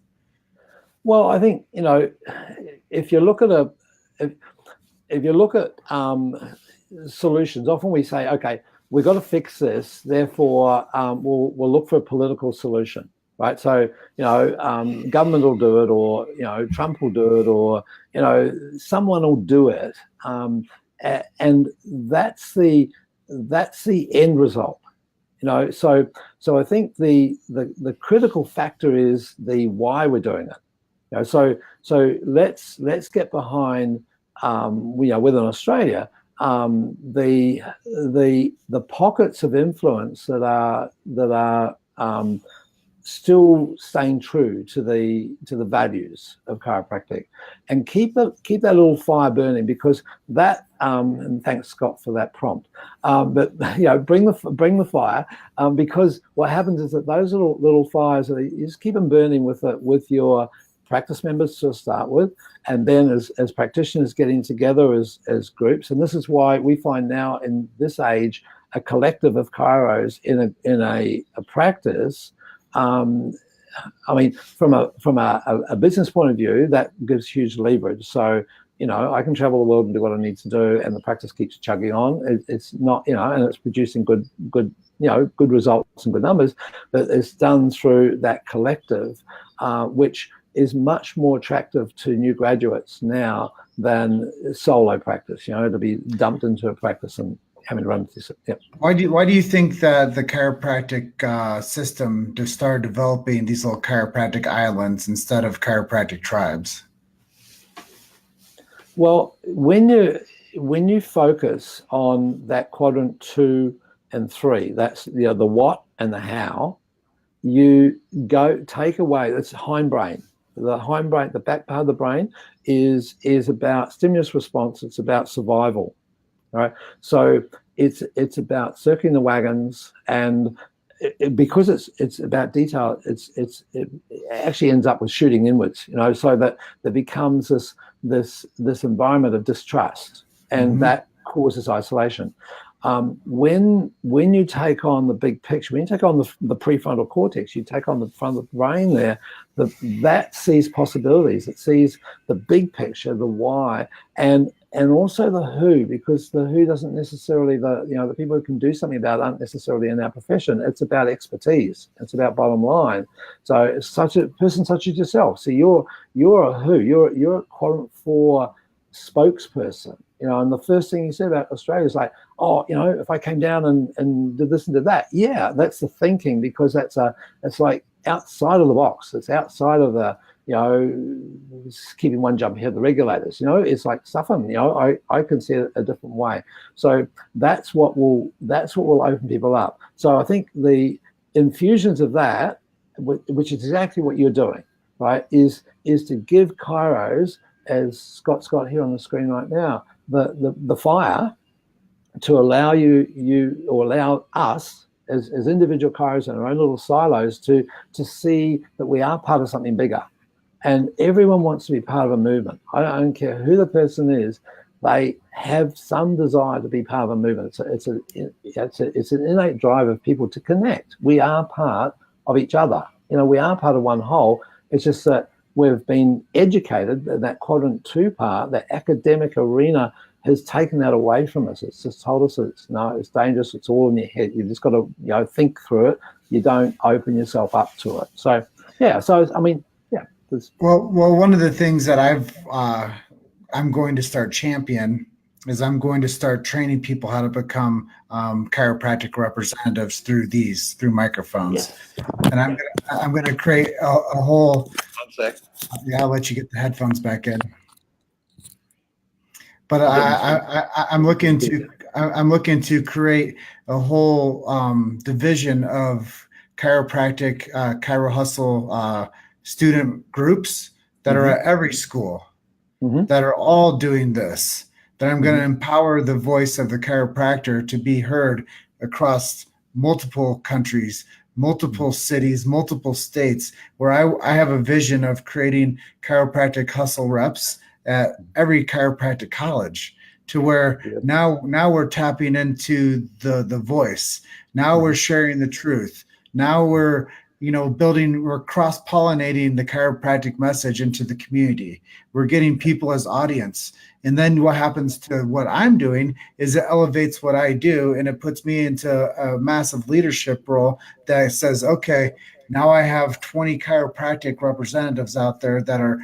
Well, I think, if you look at solutions, often we say, okay, we've got to fix this, therefore we'll look for a political solution. Right, so government will do it, or Trump will do it, or someone will do it, and that's the end result. So I think the critical factor is the why we're doing it. So let's get behind within Australia the pockets of influence that are still staying true to the values of chiropractic, and keep that little fire burning, because that and thanks Scott for that prompt, but bring the fire, because what happens is that those little fires, you just keep them burning with your practice members to start with, and then as practitioners getting together as groups. And this is why we find now in this age a collective of chiros in a practice. I mean, from a business point of view, that gives huge leverage. So, I can travel the world and do what I need to do, and the practice keeps chugging on. It's not, and it's producing good results and good numbers, but it's done through that collective, which is much more attractive to new graduates now than solo practice. To be dumped into a practice and having to run this. Yep. Why do you think that the chiropractic system just started developing these little chiropractic islands instead of chiropractic tribes? Well, when you focus on that quadrant 2 and 3, that's the what and the how, you take away, that's hindbrain. the hindbrain, the back part of the brain, is about stimulus response. It's about survival, right? So it's about circling the wagons, and because it's about detail, it actually ends up with shooting inwards, so that there becomes this environment of distrust, and that causes isolation. When you take on the big picture, when you take on the prefrontal cortex, you take on the front of the brain there, that sees possibilities. It sees the big picture, the why, and also the who, because the who doesn't necessarily, the people who can do something about it aren't necessarily in our profession. It's about expertise. It's about bottom line. So it's such a person such as yourself. So you're a who. You're a quadrant 4 spokesperson. And the first thing you said about Australia is like, oh, if I came down and did this and did that, yeah, that's the thinking, because it's like outside of the box. It's outside of the, keeping one jump ahead of the regulators. It's like stuffing. I can see it a different way. So that's what will open people up. So I think the infusions of that, which is exactly what you're doing, right, is to give chiros, as Scott's got here on the screen right now, the fire to allow you or allow us as individual chiros in our own little silos to see that we are part of something bigger. And everyone wants to be part of a movement. I don't care who the person is, they have some desire to be part of a movement. It's an innate drive of people to connect. We are part of each other. We are part of one whole. It's just that we've been educated, that quadrant 2 part, that academic arena has taken that away from us. It's just told us it's dangerous. It's all in your head. You've just got to think through it. You don't open yourself up to it. So yeah. So I mean, yeah. Well, one of the things that I'm going to start champion is I'm going to start training people how to become chiropractic representatives through microphones. Yeah. And I'm gonna create a whole. 1 sec. Yeah, I'll let you get the headphones back in. But I'm looking to create a whole division of chiropractic, Chiro Hustle student groups that are at every school, that are all doing this. That I'm going to empower the voice of the chiropractor to be heard across multiple countries, multiple cities, multiple states, where I have a vision of creating chiropractic hustle reps at every chiropractic college, to where now we're tapping into the voice. Now we're sharing the truth. Now we're cross-pollinating the chiropractic message into the community. We're getting people as audience. And then what happens to what I'm doing is it elevates what I do, and it puts me into a massive leadership role that says, okay, now I have 20 chiropractic representatives out there that are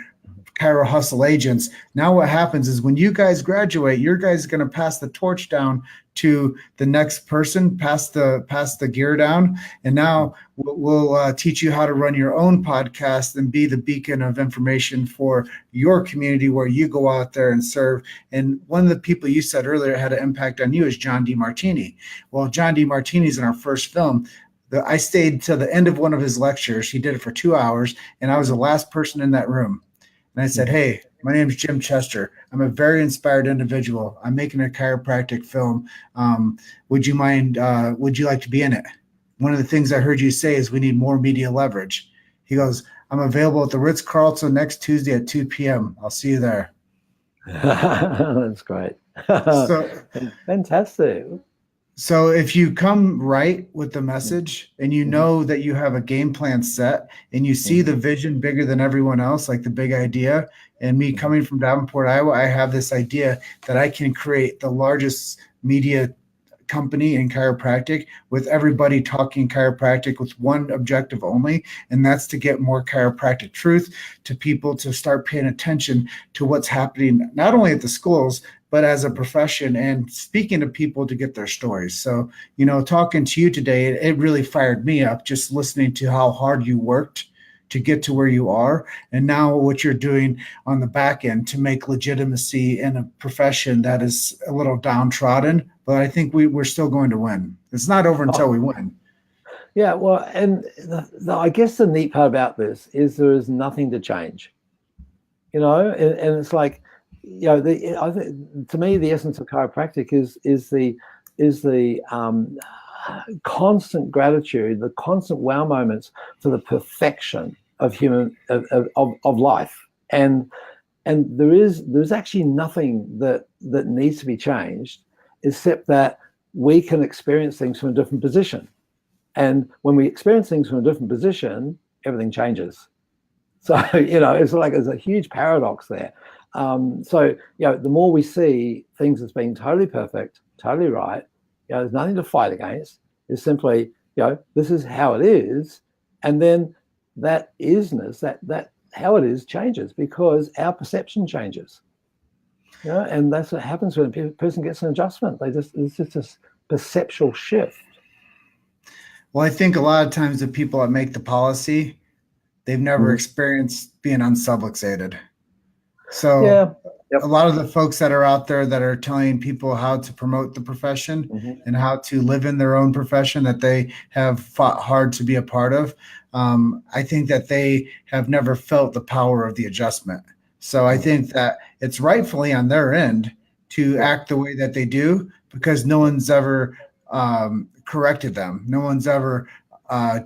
Chiro Hustle agents. Now what happens is when you guys graduate, your guys are going to pass the torch down to the next person, pass the gear down, and now we'll teach you how to run your own podcast and be the beacon of information for your community where you go out there and serve. And one of the people you said earlier had an impact on you is John DeMartini. Well, John DeMartini's in our first film. I stayed till the end of one of his lectures. He did it for 2 hours, and I was the last person in that room. And I said, hey, my name is Jim Chester. I'm a very inspired individual. I'm making a chiropractic film. Would you like to be in it? One of the things I heard you say is we need more media leverage. He goes, I'm available at the Ritz-Carlton next Tuesday at 2 p.m. I'll see you there. That's great. Fantastic. So if you come right with the message and you know that you have a game plan set and you see the vision bigger than everyone else, like the big idea, and me coming from Davenport, Iowa, I have this idea that I can create the largest media company in chiropractic with everybody talking chiropractic with one objective only, and that's to get more chiropractic truth to people, to start paying attention to what's happening, not only at the schools, but as a profession, and speaking to people to get their stories. So, talking to you today, it really fired me up just listening to how hard you worked to get to where you are, and now what you're doing on the back end to make legitimacy in a profession that is a little downtrodden. But I think we're still going to win. It's not over until we win. Yeah, well, and I guess the neat part about this is there is nothing to change, and it's like, I think to me the essence of chiropractic is the constant gratitude, the constant wow moments for the perfection of human of life, and there's actually nothing that needs to be changed, except that we can experience things from a different position. And when we experience things from a different position, everything changes. So, it's like there's a huge paradox there. So, the more we see things as being totally perfect, totally right, there's nothing to fight against. It's simply, this is how it is. And then that isness, that how it is changes because our perception changes. And that's what happens when a person gets an adjustment. It's just this perceptual shift. Well, I think a lot of times the people that make the policy, they've never Mhm. experienced being unsubluxated. So Yeah. Yep. a lot of the folks that are out there that are telling people how to promote the profession Mhm. and how to live in their own profession that they have fought hard to be a part of, I think that they have never felt the power of the adjustment. So I think that it's rightfully on their end to Yeah. act the way that they do because no one's ever corrected them. No one's ever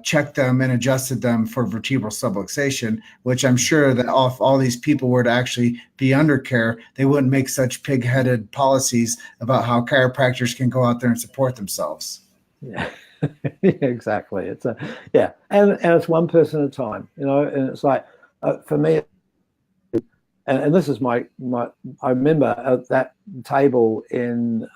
checked them and adjusted them for vertebral subluxation, which I'm sure that if all these people were to actually be under care, they wouldn't make such pig-headed policies about how chiropractors can go out there and support themselves. Yeah. Yeah, exactly. And it's one person at a time, and it's like, for me, and this is my I remember at that table in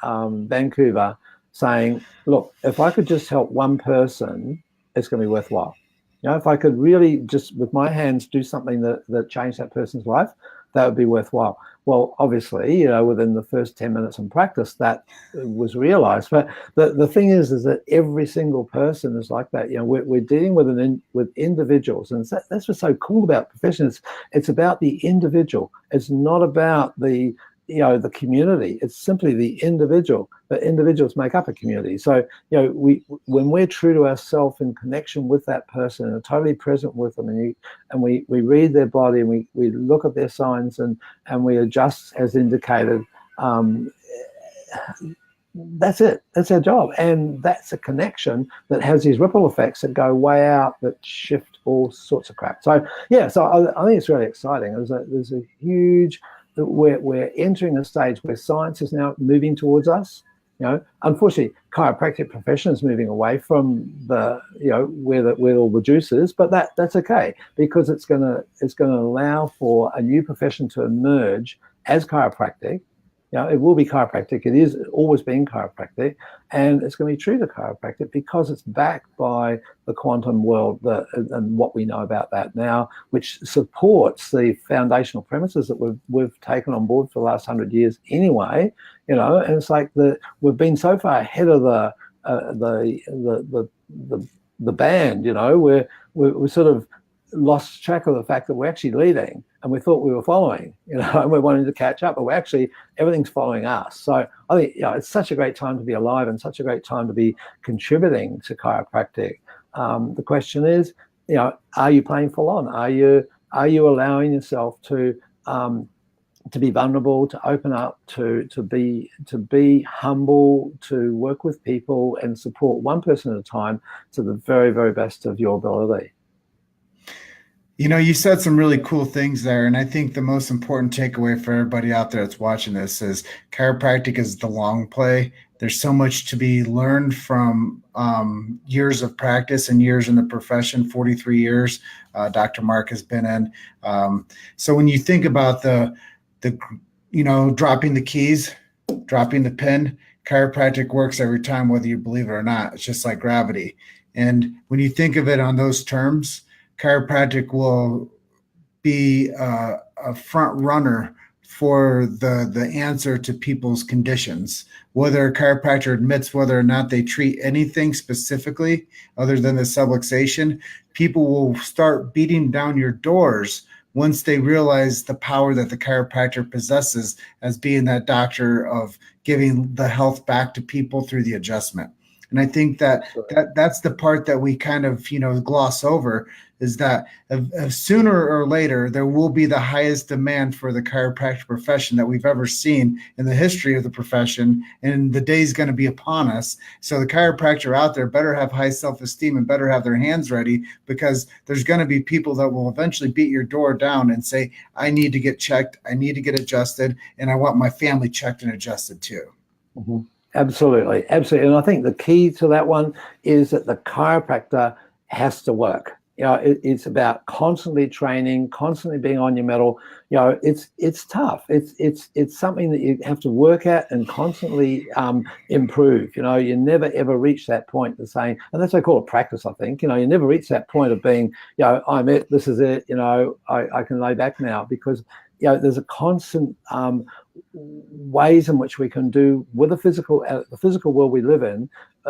Vancouver saying, look, if I could just help one person, it's going to be worthwhile. If I could really just with my hands do something that changed that person's life, that would be worthwhile. Well, obviously, within the first 10 minutes in practice, that was realized. But the thing is that every single person is like that. We're dealing with individuals, and that's what's so cool about professions. It's about the individual. It's not about the community. It's simply the individual. But individuals make up a community. So when we're true to ourselves in connection with that person and are totally present with them, and we read their body and we look at their signs and we adjust as indicated. That's it. That's our job, and that's a connection that has these ripple effects that go way out that shift all sorts of crap. So I think it's really exciting. There's a huge. We're entering a stage where science is now moving towards us. Unfortunately, chiropractic profession is moving away from where all the juice is, but that's okay because it's gonna allow for a new profession to emerge as chiropractic. It will be chiropractic. It is always been chiropractic, and it's going to be true to chiropractic because it's backed by the quantum world and what we know about that now, which supports the foundational premises that we've taken on board for the last 100 years anyway. And it's like we've been so far ahead of the band. We're sort of lost track of the fact that we're actually leading and we thought we were following, and we're wanting to catch up, but everything's following us. So I think, it's such a great time to be alive and such a great time to be contributing to chiropractic. The question is, are you playing full on? Are you allowing yourself to be vulnerable, to open up, to be humble, to work with people and support one person at a time to the very, very best of your ability? You said some really cool things there. And I think the most important takeaway for everybody out there that's watching this is chiropractic is the long play. There's so much to be learned from years of practice and years in the profession, 43 years Dr. Mark has been in. So when you think about the dropping the keys, dropping the pin, chiropractic works every time, whether you believe it or not. It's just like gravity. And when you think of it on those terms, chiropractic will be a front runner for the answer to people's conditions. Whether a chiropractor admits whether or not they treat anything specifically other than the subluxation, people will start beating down your doors once they realize the power that the chiropractor possesses as being that doctor of giving the health back to people through the adjustment. And I think that Absolutely. that's the part that we kind of, gloss over, is that sooner or later there will be the highest demand for the chiropractic profession that we've ever seen in the history of the profession, and the day's going to be upon us. So the chiropractor out there better have high self-esteem and better have their hands ready, because there's going to be people that will eventually beat your door down and say, I need to get checked, I need to get adjusted, and I want my family checked and adjusted too. Mhm. Absolutely, absolutely. And I think the key to that one is that the chiropractor has to work. It's about constantly training, constantly being on your mettle. It's tough. It's something that you have to work at and constantly improve. You never ever reach that point of saying, and that's what I call it practice. I think you never reach that point of being, I'm it. This is it. I can lay back now, because there's a constant ways in which we can do with the physical world we live in.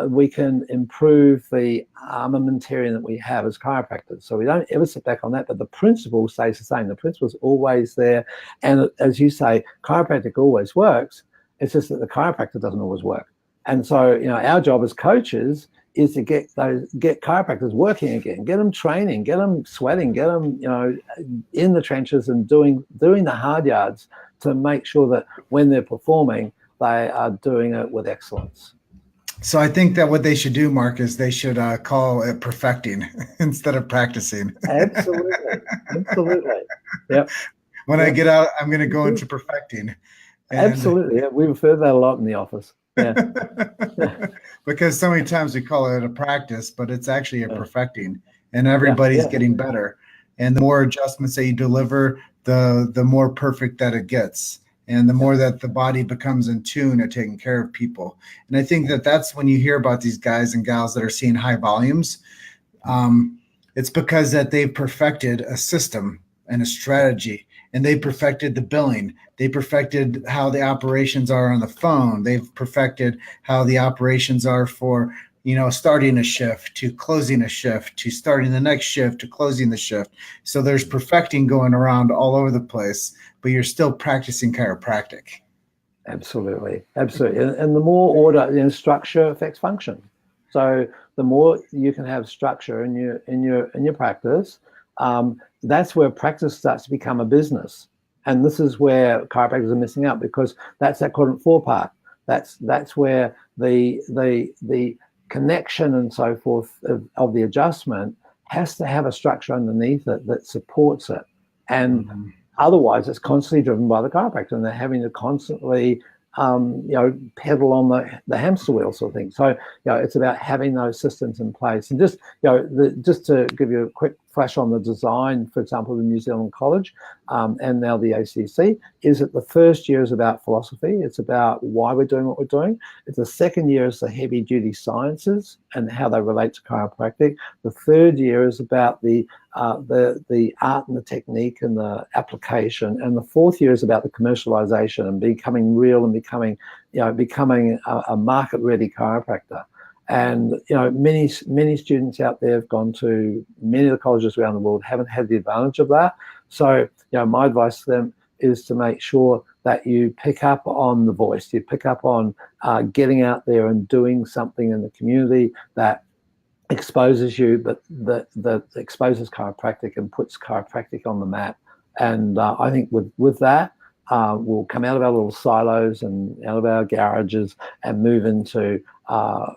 We can improve the armamentarium that we have as chiropractors. So we don't ever sit back on that, but the principle stays the same. The principle is always there. And as you say, chiropractic always works. It's just that the chiropractor doesn't always work. And so, our job as coaches is to get chiropractors working again, get them training, get them sweating, get them, in the trenches and doing the hard yards, to make sure that when they're performing, they are doing it with excellence. So I think that what they should do, Mark, is they should call it perfecting instead of practicing. Absolutely. Yep. When I get out, I'm going to go into perfecting. Absolutely. Yeah, we refer to that a lot in the office. Yeah. Because so many times we call it a practice, but it's actually a perfecting, and everybody's getting better. And the more adjustments that you deliver, the more perfect that it gets, and the more that the body becomes in tune at taking care of people. And I think that that's when you hear about these guys and gals that are seeing high volumes. It's because that they've perfected a system and a strategy, and they perfected the billing. They perfected how the operations are on the phone. They've perfected how the operations are for, starting a shift to closing a shift to starting the next shift to closing the shift. So there's perfecting going around all over the place, but you're still practicing chiropractic. Absolutely. And the more order, structure affects function. So the more you can have structure in your practice, that's where practice starts to become a business. And this is where chiropractors are missing out, because that's that quadrant 4 part. That's where the connection and so forth of the adjustment has to have a structure underneath it that supports it. And otherwise, it's constantly driven by the chiropractor, and they're having to constantly pedal on the hamster wheel sort of thing. So it's about having those systems in place. And just just to give you a quick flash on the design, for example, the New Zealand College and now the ACC, is that the first year is about philosophy. It's about why we're doing what we're doing. The second year is the heavy duty sciences and how they relate to chiropractic. The third year is about the art and the technique and the application. And the fourth year is about the commercialization and becoming real and becoming a market ready chiropractor. And many students out there have gone to many of the colleges around the world, haven't had the advantage of that. So my advice to them is to make sure that you pick up on the voice, you pick up on getting out there and doing something in the community that exposes you, but that exposes chiropractic and puts chiropractic on the map. And I think with that, we'll come out of our little silos and out of our garages and move into our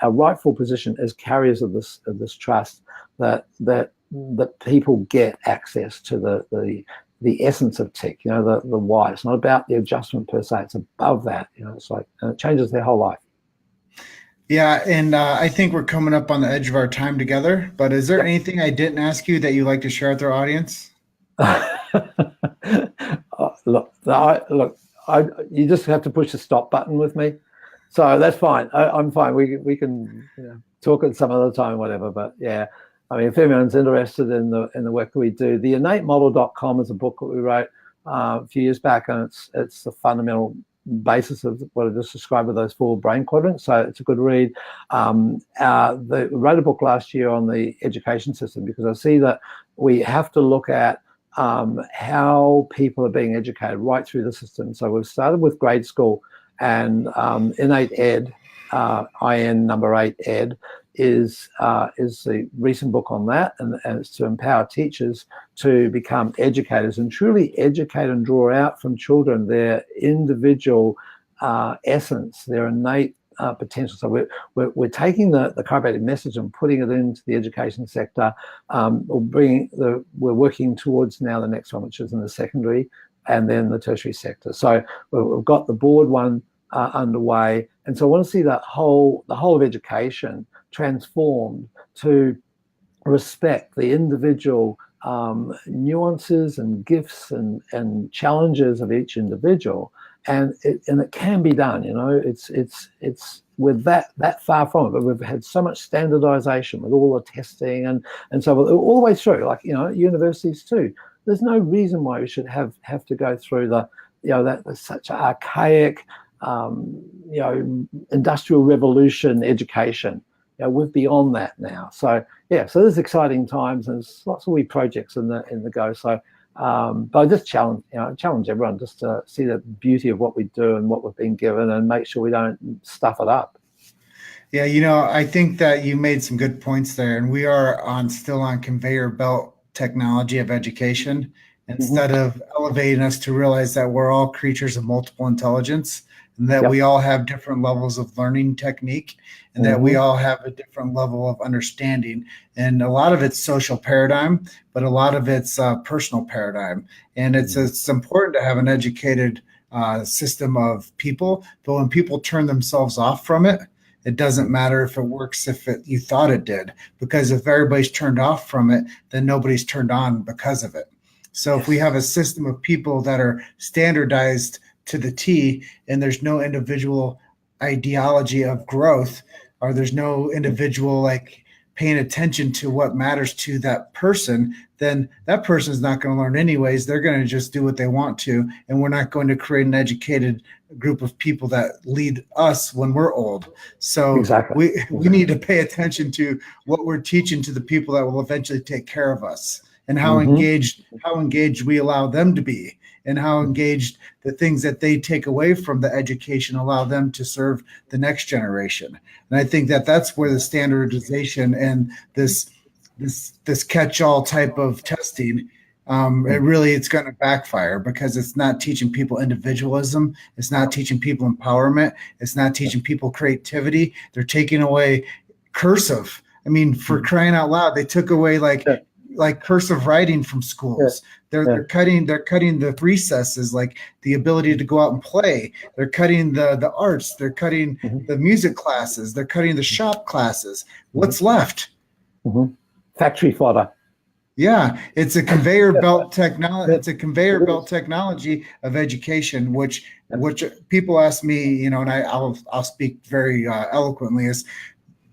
rightful position as carriers of this trust, that people get access to the essence of tech, the why. It's not about the adjustment per se, it's above that. It's like, and it changes their whole life. Yeah, and I think we're coming up on the edge of our time together, but is there anything I didn't ask you that you'd like to share with our audience? You just have to push the stop button with me, so that's fine. I'm fine. We can talk at some other time, whatever. But yeah, I mean, if anyone's interested in the work that we do, the InnateModel.com is a book that we wrote a few years back, and it's the fundamental basis of what I just described with those 4 brain quadrants. So it's a good read. Wrote a book last year on the education system, because I see that we have to look at how people are being educated right through the system. So we've started with grade school and innate ed IN number 8 ed is the recent book on that, and it's to empower teachers to become educators and truly educate and draw out from children their individual essence, their innate potential. So we're taking the chiropractic message and putting it into the education sector. We're working towards now the next one, which is in the secondary and then the tertiary sector. So we've got the board one underway, and so I want to see the whole of education transformed to respect the individual nuances and gifts and challenges of each individual, and it can be done. It's we're that far from it, but we've had so much standardization with all the testing and so all the way through, like universities too. There's no reason why we should have to go through that's such archaic industrial revolution education. We're beyond that now. So so there's exciting times, and there's lots of wee projects in the go. So but I just challenge everyone just to see the beauty of what we do and what we've been given, and make sure we don't stuff it up. Yeah, I think that you made some good points there, and we are still on conveyor belt technology of education, instead of elevating us to realize that we're all creatures of multiple intelligence, and that we all have different levels of learning technique, and that we all have a different level of understanding. And a lot of it's social paradigm, but a lot of it's personal paradigm. And it's important to have an educated system of people, but when people turn themselves off from it, it doesn't matter if it works, you thought it did, because if everybody's turned off from it, then nobody's turned on because of it. So if we have a system of people that are standardized to the T, and there's no individual ideology of growth, or there's no individual paying attention to what matters to that person, then that person is not going to learn anyways. They're going to just do what they want to, and we're not going to create an educated group of people that lead us when we're old. So we need to pay attention to what we're teaching to the people that will eventually take care of us, and how engaged we allow them to be, and how engaged the things that they take away from the education allow them to serve the next generation. And I think that that's where the standardization and this catch-all type of testing, it's going to backfire, because it's not teaching people individualism. It's not teaching people empowerment. It's not teaching people creativity. They're taking away cursive. I mean, for crying out loud, they took away like cursive writing from schools. They're cutting the recesses, like the ability to go out and play. They're cutting the arts. They're cutting the music classes. They're cutting the shop classes. What's left? Factory fodder. Yeah, it's a conveyor belt technology. It's a conveyor belt technology of education, which people ask me, and I'll speak very eloquently, is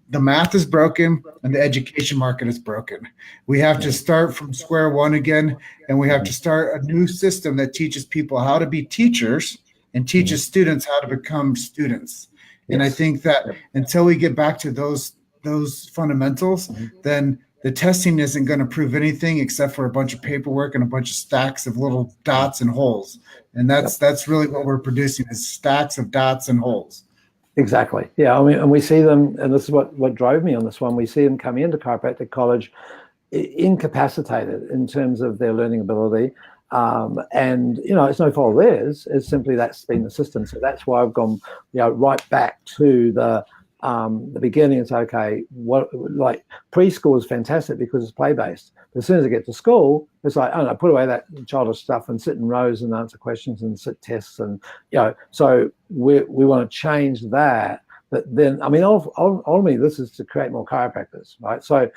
the math is broken and the education market is broken. We have to start from square one again, and we have to start a new system that teaches people how to be teachers and teaches students how to become students. And I think that until we get back to those fundamentals, then the testing isn't going to prove anything except for a bunch of paperwork and a bunch of stacks of little dots and holes. And that's really what we're producing, is stacks of dots and holes. Exactly. Yeah. I mean, and we see them, and this is what drove me on this one. We see them coming into chiropractic college incapacitated in terms of their learning ability. And it's no fault of theirs. It's simply that's been the system. So that's why I've gone, right back to the beginning and say, okay, preschool is fantastic because it's play-based. But as soon as they get to school, it's like, oh no, put away that childish stuff and sit in rows and answer questions and sit tests. And, so we want to change that. But then, I mean, ultimately, this is to create more chiropractors, right? So,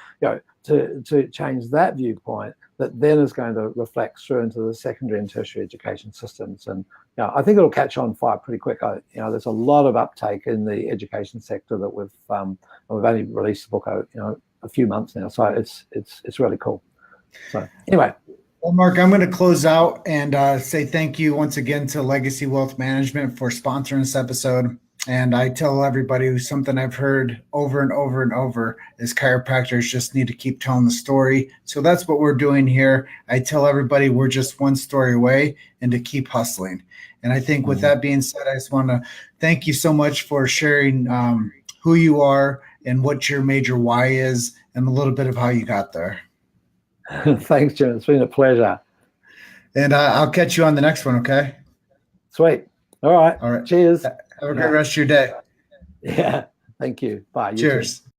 to change that viewpoint, that then is going to reflect through into the secondary and tertiary education systems. And I think it'll catch on fire pretty quick. There's a lot of uptake in the education sector that we've only released the book a few months now, so it's really cool. So anyway. Well, Mark, I'm going to close out and say thank you once again to Legacy Wealth Management for sponsoring this episode. And I tell everybody who's something I've heard over and over and over is chiropractors just need to keep telling the story. So that's what we're doing here. I tell everybody we're just one story away and to keep hustling. And I think with that being said, I just want to thank you so much for sharing who you are and what your major why is and a little bit of how you got there. Thanks, Jim. It's been a pleasure. And I'll catch you on the next one, okay? Sweet. All right. All right. Cheers. Have a great rest of your day. Yeah. Thank you. Bye. You Cheers. too.